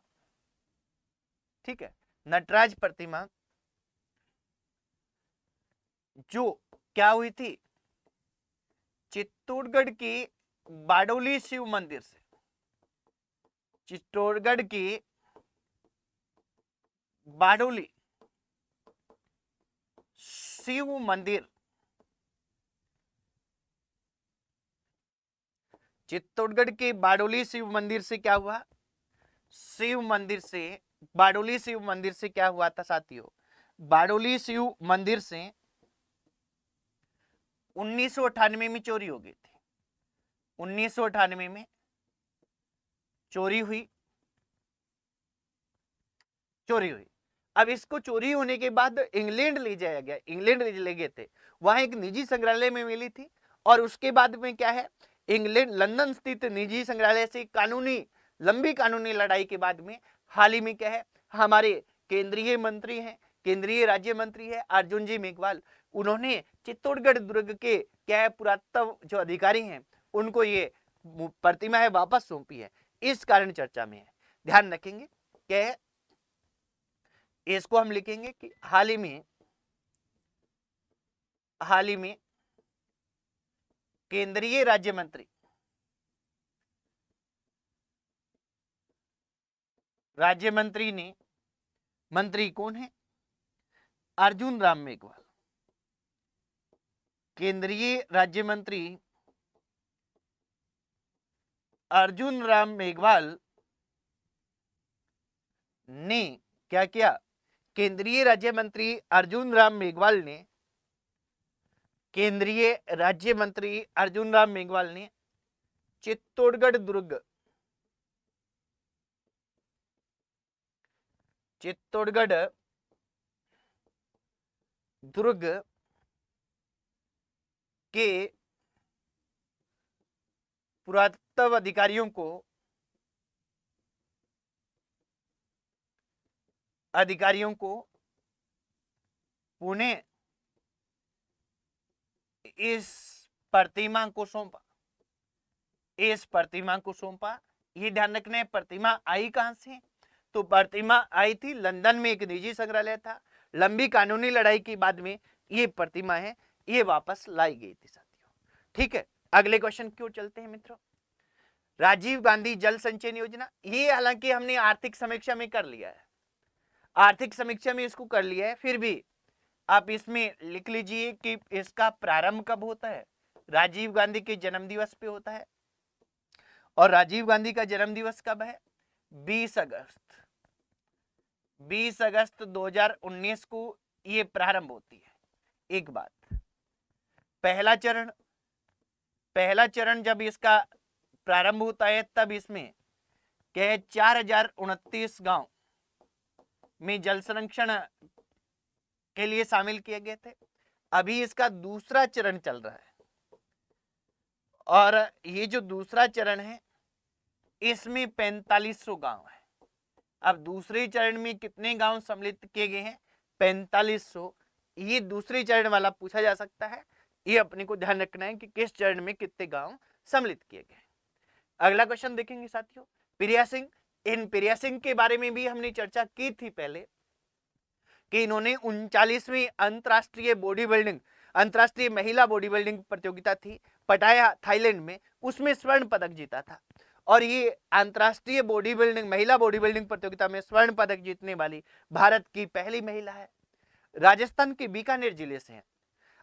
Speaker 1: ठीक है, नटराज प्रतिमा जो क्या हुई थी, चित्तौड़गढ़ की बाडोली शिव मंदिर से, चित्तौड़गढ़ की बाडोली शिव मंदिर, चित्तौड़गढ़ के बाडोली शिव मंदिर से क्या हुआ, शिव मंदिर से, बाडोली शिव मंदिर से क्या हुआ था साथियों, बाडोली शिव मंदिर से 1998 में चोरी हो गई थी। 1998 में चोरी हुई। अब इसको चोरी होने के बाद इंग्लैंड ले जाया गया, इंग्लैंड ले गए थे, वहां एक निजी संग्रहालय में मिली थी। और उसके बाद में क्या है, इंग्लैंड लंदन स्थित निजी संग्रहालय से लंबी कानूनी लड़ाई के बाद में हाल ही में क्या है, हमारे केंद्रीय मंत्री हैं, केंद्रीय राज्य मंत्री है अर्जुन जी मेघवाल, उन्होंने चित्तौड़गढ़ दुर्ग के क्या है पुरातत्व जो अधिकारी हैं उनको ये प्रतिमा है वापस सौंपी है। इस कारण चर्चा में है, ध्यान रखेंगे। क्या है, इसको हम लिखेंगे कि हाल ही में केंद्रीय राज्य मंत्री ने, मंत्री कौन है, अर्जुन राम मेघवाल, केंद्रीय राज्य मंत्री अर्जुन राम मेघवाल ने क्या किया, केंद्रीय राज्य मंत्री अर्जुन राम मेघवाल ने, केंद्रीय राज्य मंत्री अर्जुन राम मेघवाल ने चित्तौड़गढ़ दुर्ग के पुरातत्व अधिकारियों को पुणे इस प्रतिमा को सौंपा। ये ध्यान रखना है, प्रतिमा आई कहां से, तो प्रतिमा आई थी लंदन में, एक निजी संग्रहालय था, लंबी कानूनी लड़ाई के बाद में ये प्रतिमा है ये वापस लाई गई थी साथियों। ठीक है, अगले क्वेश्चन की ओर चलते हैं मित्रों। राजीव गांधी जल संचयन योजना, ये हालांकि हमने आर्थिक समीक्षा में कर लिया है, आर्थिक समीक्षा में इसको कर लिया है, फिर भी आप इसमें लिख लीजिए कि इसका प्रारंभ कब होता है, राजीव गांधी के जन्म दिवस पे होता है। और राजीव गांधी का जन्म दिवस कब है, 20 अगस्त 2019 को ये प्रारंभ होती है। एक बात, पहला चरण जब इसका प्रारंभ होता है तब इसमें क्या है 4029 गांव में जल संरक्षण के लिए शामिल किए गए थे। अभी इसका दूसरा चरण चल रहा है और ये जो दूसरा चरण है इसमें 4500 गांव है। अब दूसरे चरण में कितने गांव सम्मिलित किए गए हैं, 4500। ये दूसरे चरण वाला पूछा जा सकता है, ये अपने को ध्यान रखना है कि किस चरण में कितने गांव सम्मिलित किए गए। अगला क्वेश्चन देखेंगे साथियों, प्रिया सिंह। इन प्रिया सिंह के बारे में भी हमने चर्चा की थी पहले कि इन्होंने 39वीं अंतरराष्ट्रीय महिला बॉडी बिल्डिंग प्रतियोगिता थी पटाया थाईलैंड में, उसमें स्वर्ण पदक जीता था। और ये अंतरराष्ट्रीय महिला बॉडी बिल्डिंग प्रतियोगिता में स्वर्ण पदक जीतने वाली भारत की पहली महिला है। राजस्थान के बीकानेर जिले से है।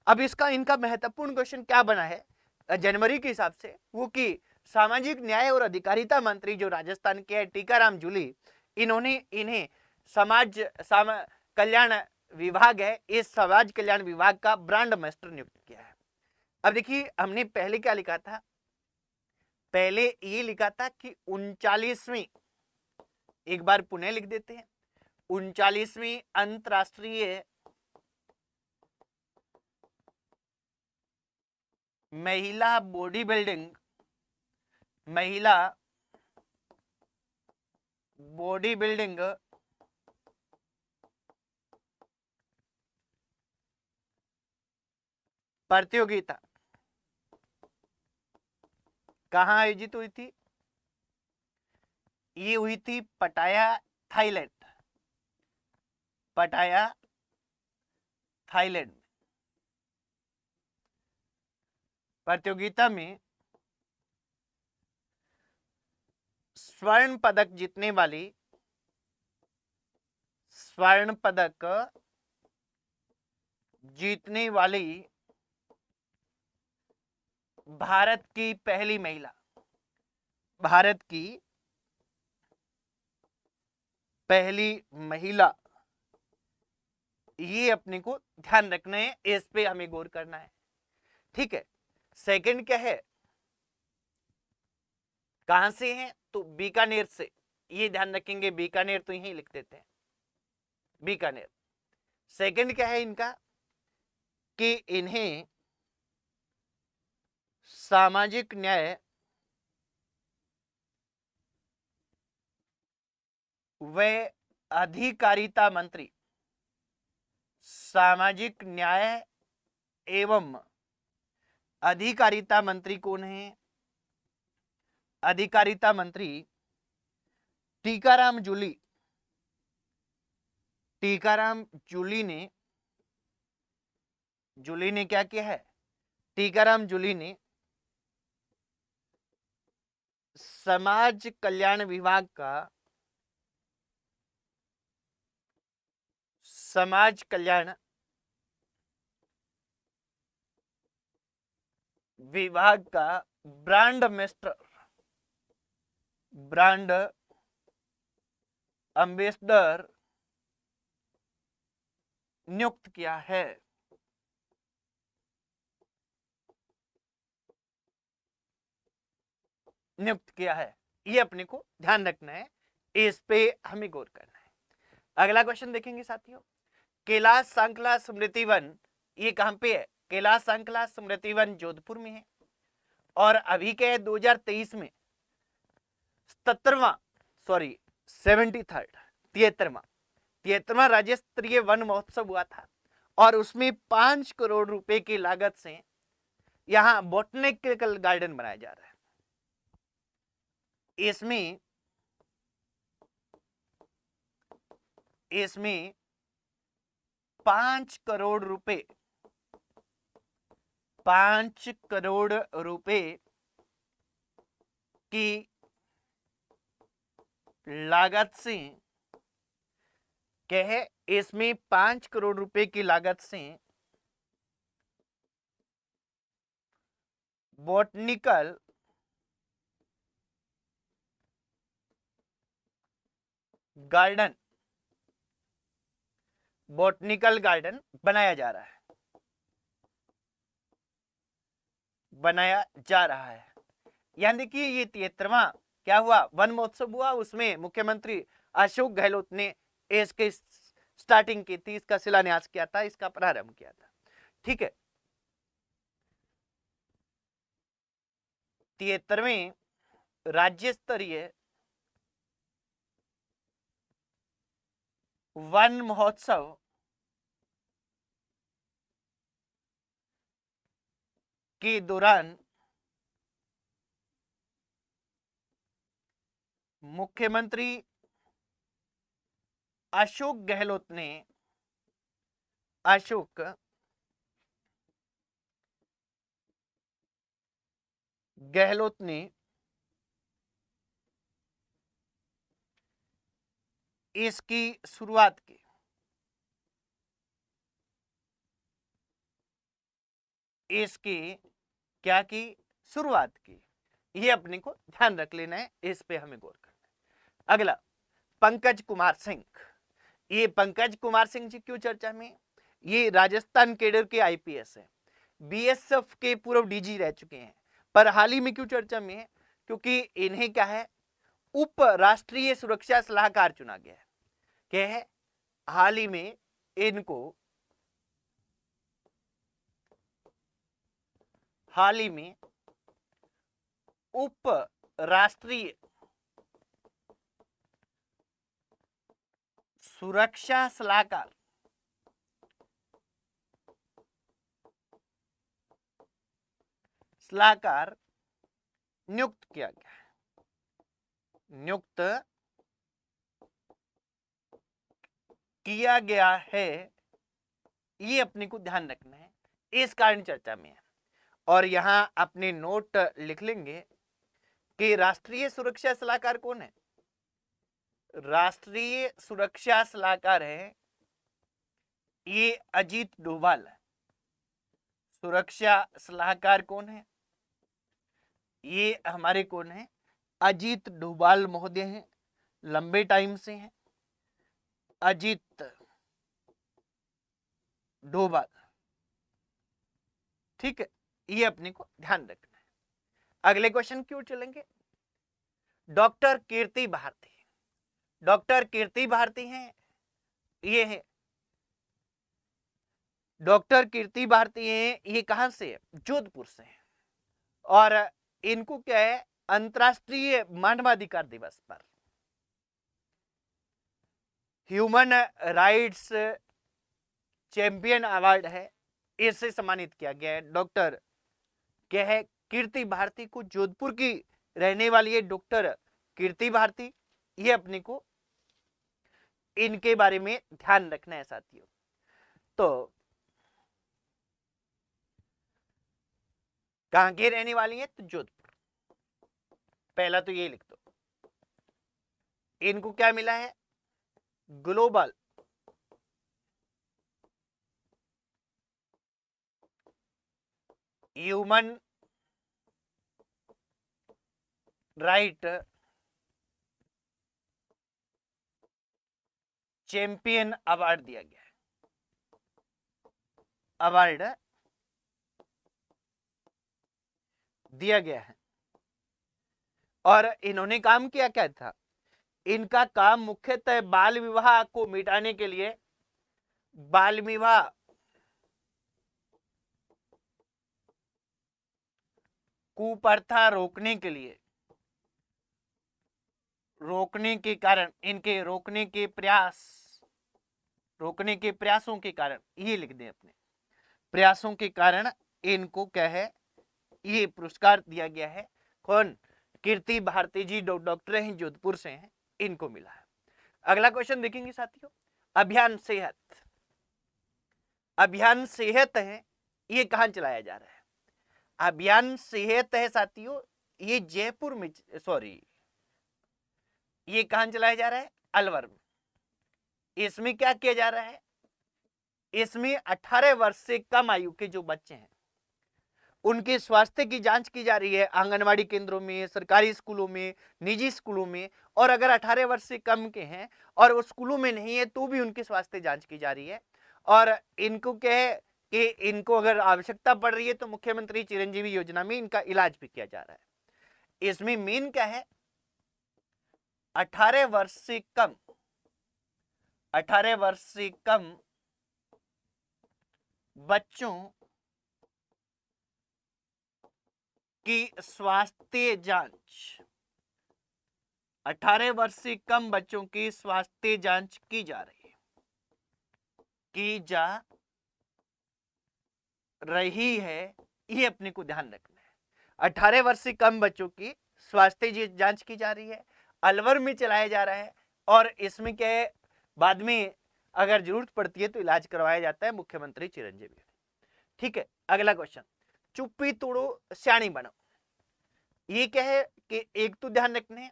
Speaker 1: अब इसका इनका महत्वपूर्ण क्वेश्चन क्या बना है जनवरी के हिसाब से, वो कि सामाजिक न्याय और अधिकारिता मंत्री जो राजस्थान के है टीकाराम जूली, इन्होंने इन्हें कल्याण विभाग है, इस समाज कल्याण विभाग का ब्रांड एम्बेसडर नियुक्त किया है। अब देखिए हमने पहले क्या लिखा था, पहले ये लिखा था कि 39वीं, एक बार पुनः लिख देते हैं, 39वीं अंतरराष्ट्रीय महिला बॉडी बिल्डिंग, महिला बॉडी बिल्डिंग प्रतियोगिता कहां आयोजित हुई थी? ये हुई थी पटाया, थाईलैंड, पटाया थाईलैंड। प्रतियोगिता में स्वर्ण पदक जीतने वाली, स्वर्ण पदक जीतने वाली भारत की पहली महिला, भारत की पहली महिला, ये अपने को ध्यान रखना है, इस पे हमें गौर करना है। ठीक है, सेकंड क्या है, कहां से है? तो बीकानेर से, ये ध्यान रखेंगे, बीकानेर तो यही लिख देते हैं, बीकानेर। सेकंड क्या है इनका कि इन्हें सामाजिक न्याय व अधिकारिता मंत्री, सामाजिक न्याय एवं अधिकारिता मंत्री कौन है? अधिकारिता मंत्री टीकाराम जूली, टीकाराम जूली ने क्या किया है? टीकाराम जूली ने समाज कल्याण विभाग का, समाज कल्याण विभाग का ब्रांड एम्बेसडर, ब्रांड एम्बेसडर नियुक्त किया है। नियुक्त किया है, ये अपने को ध्यान रखना है, इस पे हमें गौर करना है। अगला क्वेश्चन देखेंगे साथियों, कैलाश सांकला स्मृति वन, ये कहां पे है? कैलाश सांकला स्मृति वन जोधपुर में है। और अभी के 2023 में 73वां राज्य स्तरीय वन महोत्सव हुआ था, और उसमें 5 करोड़ रुपए की लागत से यहां बोटनिकल गार्डन बनाया जा रहा है। इसमें 5 करोड़ रुपए, 5 करोड़ रुपए की लागत से क्या है? इसमें 5 करोड़ रुपए की लागत से बोटनिकल गार्डन, बोटनिकल गार्डन बनाया जा रहा है, बनाया जा रहा है। यानी देखिए ये 73वां क्या हुआ? वन महोत्सव हुआ, उसमें मुख्यमंत्री अशोक गहलोत ने इसके स्टार्टिंग की थी, इसका शिलान्यास किया था, इसका प्रारंभ किया था। ठीक है, 73वें राज्य स्तरीय वन महोत्सव के दौरान मुख्यमंत्री अशोक गहलोत ने इसकी शुरुआत की। इसकी क्या की शुरुआत की, ये अपने को ध्यान रख लेना है, इस पे हमें गौर करना है। अगला पंकज कुमार सिंह। ये पंकज कुमार सिंह जी क्यों चर्चा में? ये राजस्थान कैडर के आईपीएस है, बीएसएफ के पूर्व डीजी रह चुके हैं, पर हाल ही में क्यों चर्चा में है? क्योंकि इन्हें क्या है, उप राष्ट्रीय सुरक्षा सलाहकार चुना गया है। क्या है, हाल ही में इनको उप राष्ट्रीय सुरक्षा सलाहकार नियुक्त किया गया है, नियुक्त किया गया है, ये अपने को ध्यान रखना है, इस कारण चर्चा में है। और यहां अपने नोट लिख लेंगे कि राष्ट्रीय सुरक्षा सलाहकार कौन है? राष्ट्रीय सुरक्षा सलाहकार है ये अजीत डोभाल। सुरक्षा सलाहकार कौन है? ये हमारे कौन है? अजीत डोभाल महोदय हैं, लंबे टाइम से हैं अजीत डोभाल। ठीक है, ये अपने को ध्यान रखना है। अगले क्वेश्चन क्यों चलेंगे? डॉक्टर कीर्ति भारती। डॉक्टर कीर्ति भारती हैं, ये है डॉक्टर कीर्ति भारती हैं, ये कहां से है? जोधपुर से है। और इनको क्या है, अंतरराष्ट्रीय मानवाधिकार दिवस पर ह्यूमन राइट्स चैंपियन अवार्ड है, इससे सम्मानित किया गया है। डॉक्टर क्या है, कीर्ति भारती को, जोधपुर की रहने वाली है डॉक्टर कीर्ति भारती, ये अपने को इनके बारे में ध्यान रखना है साथियों। तो कहां की रहने वाली है? तो जोधपुर, पहला तो ये लिख दो। इनको क्या मिला है? Global human right champion award दिया गया है, अवार्ड दिया गया है। और इन्होंने काम किया क्या था? इनका काम मुख्यतः बाल विवाह को मिटाने के लिए, बाल विवाह कुप्रथा रोकने के लिए, रोकने के कारण, इनके रोकने के प्रयासों के कारण, ये लिख दें अपने प्रयासों के कारण इनको क्या है, ये पुरस्कार दिया गया है। कौन? कीर्ति भारती जी डॉक्टर हैं, जोधपुर से हैं, इनको मिला है। अगला क्वेश्चन देखेंगे साथियों, अभियान सेहत। अभियान सेहत है, ये कहां चलाया जा रहा है? अभियान सेहत है साथियों, ये जयपुर में, सॉरी, ये कहां चलाया जा रहा है? अलवर में। इसमें क्या किया जा रहा है? इसमें 18 वर्ष से कम आयु के जो बच्चे हैं उनके स्वास्थ्य की जांच की जा रही है, आंगनवाड़ी केंद्रों में, सरकारी स्कूलों में, निजी स्कूलों में। और अगर 18 वर्ष से कम के हैं और वो स्कूलों में नहीं है तो भी उनकी स्वास्थ्य जांच की जा रही है। और इनको क्या है कि इनको अगर आवश्यकता पड़ रही है तो मुख्यमंत्री चिरंजीवी योजना में इनका इलाज भी किया जा रहा है। इसमें मेन क्या है, 18 वर्ष से कम, 18 वर्ष से कम बच्चों की स्वास्थ्य जांच, 18 वर्ष से कम बच्चों की स्वास्थ्य जांच की जा रही है, की जा रही है, ये अपने को ध्यान रखना है। 18 वर्ष से कम बच्चों की स्वास्थ्य जांच की जा रही है, अलवर में चलाया जा रहा है। और इसमें क्या है, बाद में अगर जरूरत पड़ती है तो इलाज करवाया जाता है मुख्यमंत्री चिरंजीवी। ठीक है, अगला क्वेश्चन, चुप्पी तोड़ो स्याणी बनो। ये क्या है कि एक तो ध्यान रखने,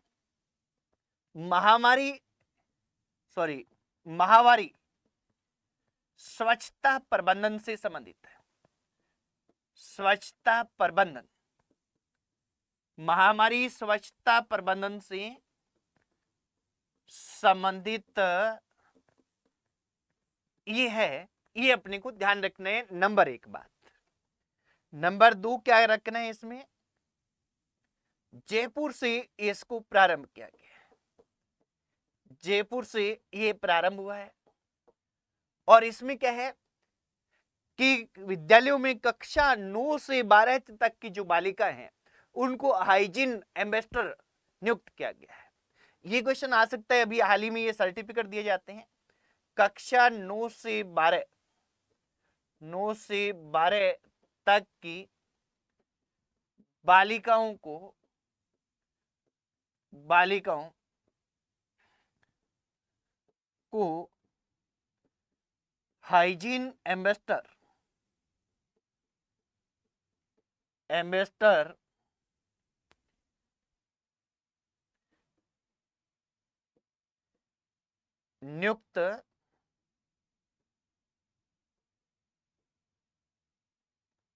Speaker 1: महामारी स्वच्छता प्रबंधन से संबंधित है। स्वच्छता प्रबंधन, महामारी स्वच्छता प्रबंधन से संबंधित ये है, ये अपने को ध्यान रखना है। नंबर 1 बात। नंबर 2 क्या रखना है इसमें, जयपुर से इसको प्रारंभ किया गया है, जयपुर से ये प्रारंभ हुआ है। और इसमें क्या है कि विद्यालयों में कक्षा 9 से 12 तक की जो बालिका हैं उनको हाइजीन एम्बेसडर नियुक्त किया गया है। ये क्वेश्चन आ सकता है, अभी हाल ही में ये सर्टिफिकेट दिए जाते हैं। कक्षा 9 से 12 तक की बालिकाओं को हाइजीन एम्बेसडर नियुक्त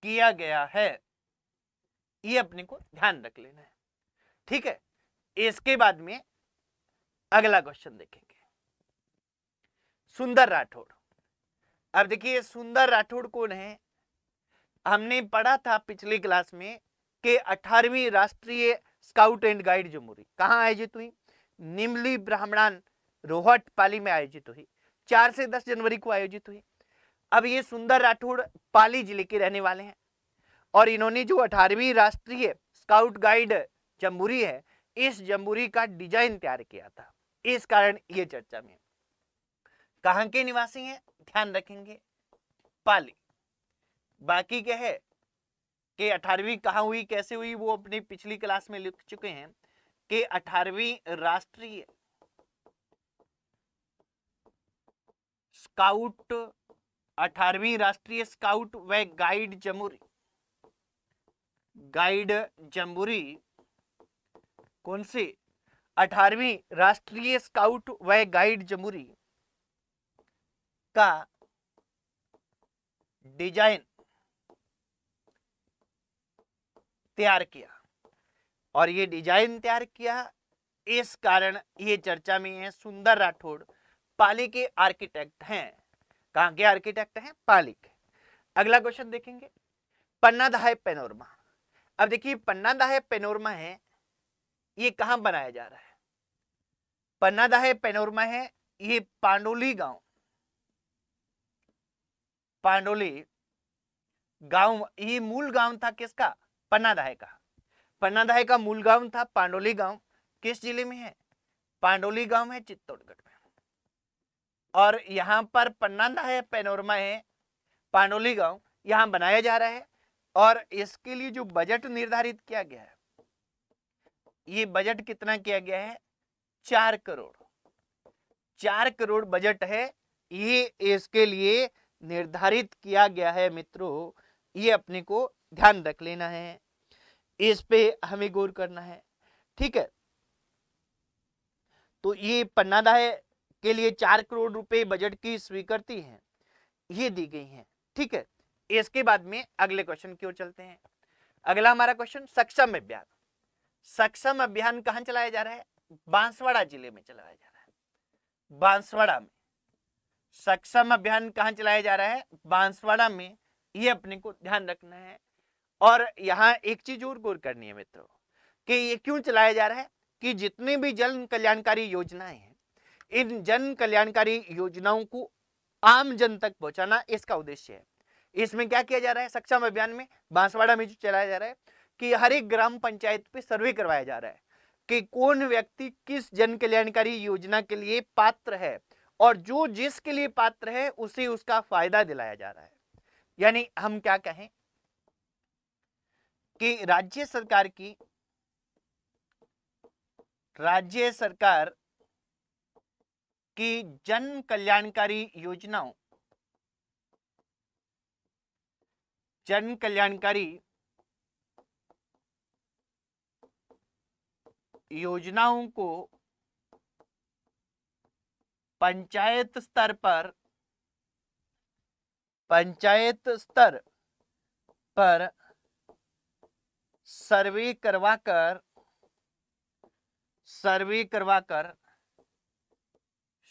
Speaker 1: किया गया है, ये अपने को ध्यान रख लेना है। ठीक है, इसके बाद में अगला क्वेश्चन देखेंगे, सुंदर राठौड़। अब देखिए सुंदर राठौड़ कौन है, हमने पढ़ा था पिछली क्लास में कि 18वीं राष्ट्रीय स्काउट एंड गाइड जमुरी कहां आयोजित हुई, निमली ब्राह्मणान रोहट पाली में आयोजित हुई, 4 से 10 जनवरी को आयोजित हुई। अब ये सुंदर राठौड़ पाली जिले के रहने वाले हैं और इन्होंने जो 18वीं राष्ट्रीय स्काउट गाइड जम्बूरी है, इस जम्बूरी का डिजाइन तैयार किया था, इस कारण ये चर्चा में। कहां के निवासी हैं, ध्यान रखेंगे, पाली। बाकी क्या है कि 18वीं कहां हुई, कैसे हुई, वो अपनी पिछली क्लास में लिख चुके हैं कि 18वीं राष्ट्रीय स्काउट 18वीं राष्ट्रीय स्काउट व गाइड जम्बूरी कौन से, 18वीं राष्ट्रीय स्काउट व गाइड जम्बूरी का डिजाइन तैयार किया। और ये डिजाइन तैयार किया, इस कारण ये चर्चा में है। सुंदर राठौड़ पाली के आर्किटेक्ट हैं। कहां के आर्किटेक्ट हैं, पाली के। अगला क्वेश्चन देखेंगे, पन्नादाह पैनोरमा। अब देखिए पन्नादाह पैनोरमा है, ये कहां बनाया जा रहा है, पन्नादाह पैनोरमा है ये पांडोली गांव, ये मूल गांव था किसका, पन्नादाह का। पन्नादाह का मूल गांव था पांडोली गांव, किस जिले में है, पांडोली गांव है चित्तौड़गढ़ में। और यहां पर पन्नादाह पैनोरमा है पांडोली गांव, यहां बनाया जा रहा है। और इसके लिए जो बजट निर्धारित किया गया है, ये बजट कितना किया गया है, 4 करोड़ बजट है, ये इसके लिए निर्धारित किया गया है मित्रों। ये अपने को ध्यान रख लेना है, इस पे हमें गौर करना है। ठीक है, तो ये पन्नादाह के लिए 4 करोड़ रुपए बजट की स्वीकृति है, ये दी गई है। ठीक है, इसके बाद में अगले क्वेश्चन की ओर चलते हैं। अगला हमारा क्वेश्चन, सक्षम अभियान। सक्षम अभियान कहां चलाया जा रहा है, बांसवाड़ा जिले में चलाया जा रहा है, बांसवाड़ा में। सक्षम अभियान कहां चलाया जा रहा है, बांसवाड़ा में, ये अपने को ध्यान रखना है। और यहां एक चीज और गौर करनी है मित्रों कि ये क्यों चलाया जा रहा है, कि जितने भी जन कल्याणकारी योजनाएं हैं, इन जन कल्याणकारी योजनाओं को आम जन तक पहुंचाना इसका उद्देश्य है। इसमें क्या किया जा रहा है, सक्षम अभियान में बांसवाड़ा में जो चलाया जा रहा है कि हर एक ग्राम पंचायत पे सर्वे करवाया जा रहा है कि कौन व्यक्ति किस जन कल्याणकारी योजना के लिए पात्र है, और जो जिसके लिए पात्र है उसे उसका फायदा दिलाया जा रहा है। यानी हम क्या कहें कि राज्य सरकार की जन कल्याणकारी योजनाओं को पंचायत स्तर पर सर्वे करवाकर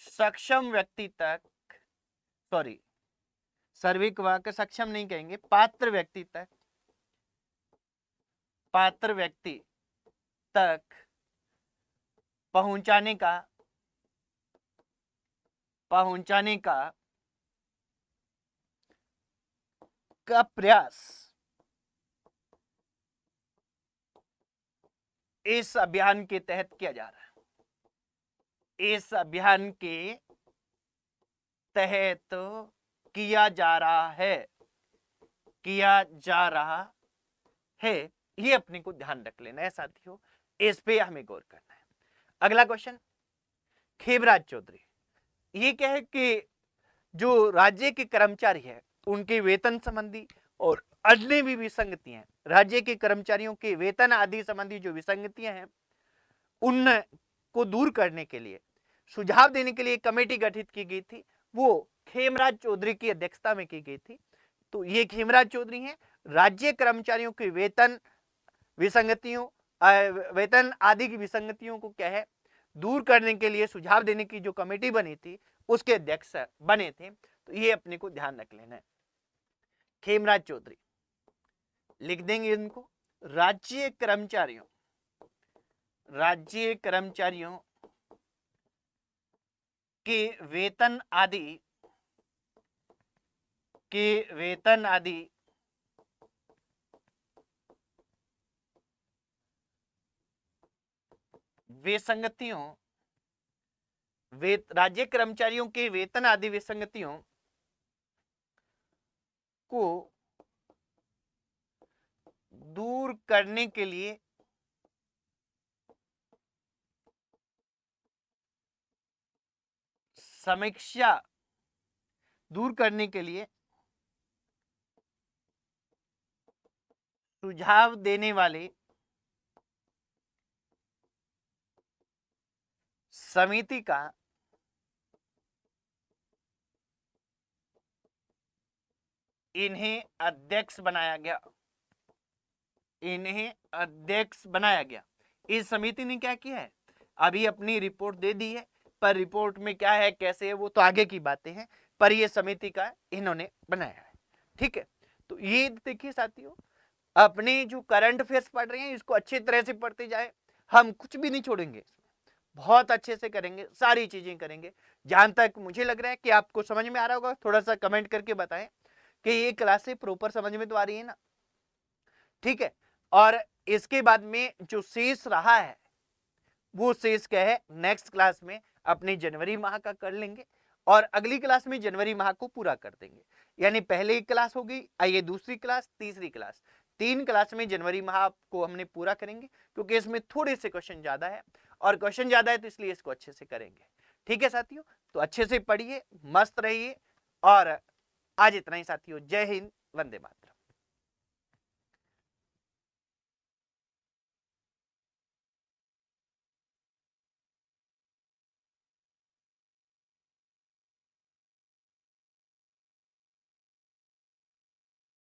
Speaker 1: सक्षम व्यक्ति तक, सॉरी सर्वे करवाकर सक्षम नहीं कहेंगे, पात्र व्यक्ति तक पहुंचाने का प्रयास इस अभियान के तहत किया जा रहा है। इस अभियान के तहत किया जा रहा है, ये अपने को ध्यान रख लेना है साथियों, इस पे हमें गौर करना है। अगला क्वेश्चन, खेमराज चौधरी, ये क्या है कि जो राज्य के कर्मचारी है उनके वेतन संबंधी और अन्य भी विसंगतियां, राज्य के कर्मचारियों के वेतन आदि संबंधी जो विसंगतियां हैं उनको दूर करने के लिए, सुझाव देने के लिए कमेटी गठित की गई थी, वो खेमराज चौधरी की अध्यक्षता में की गई थी। तो ये खेमराज चौधरी हैं, राज्य कर्मचारियों के वेतन आदि की विसंगतियों को क्या है दूर करने के लिए सुझाव देने की जो कमेटी बनी थी उसके अध्यक्ष बने थे। तो ये अपने को ध्यान रख लेना है। खेमराज चौधरी लिख देंगे इनको, राज्य कर्मचारियों के वेतन आदि विसंगतियों, राज्य कर्मचारियों के वेतन आदि विसंगतियों को दूर करने के लिए सुझाव देने वाले समिति का इन्हें अध्यक्ष बनाया गया। इस समिति ने क्या किया है, अभी अपनी रिपोर्ट दे दी है, पर रिपोर्ट में क्या है कैसे है वो तो आगे की बातें हैं, पर ये समिति का इन्होंने बनाया है। ठीक है, तो ये देखिए साथियों, अपने जो करंट अफेयर्स पढ़ रहे हैं इसको अच्छी तरह से पढ़ते जाए, हम कुछ भी नहीं छोड़ेंगे, बहुत अच्छे से करेंगे, सारी चीजें करेंगे। जहां तक मुझे लग रहा है कि आपको समझ में आ रहा होगा, थोड़ा सा कमेंट करके बताएं कि ये क्लासे प्रॉपर समझ में तो आ रही है ना। ठीक है, और इसके बाद में जो शेष रहा है वो शेष क्या है, नेक्स्ट क्लास में अपने जनवरी माह का कर लेंगे और अगली क्लास में जनवरी माह को पूरा कर देंगे। यानी पहले क्लास होगी, आइए दूसरी क्लास, तीसरी क्लास, 3 क्लास में जनवरी माह को हमने पूरा करेंगे, क्योंकि इसमें थोड़े से क्वेश्चन ज्यादा है और क्वेश्चन ज्यादा है तो इसलिए इसको अच्छे से करेंगे। ठीक है साथियों, तो अच्छे से पढ़िए, मस्त रहिए, और आज इतना ही साथियों। जय हिंद, वंदे मातरम।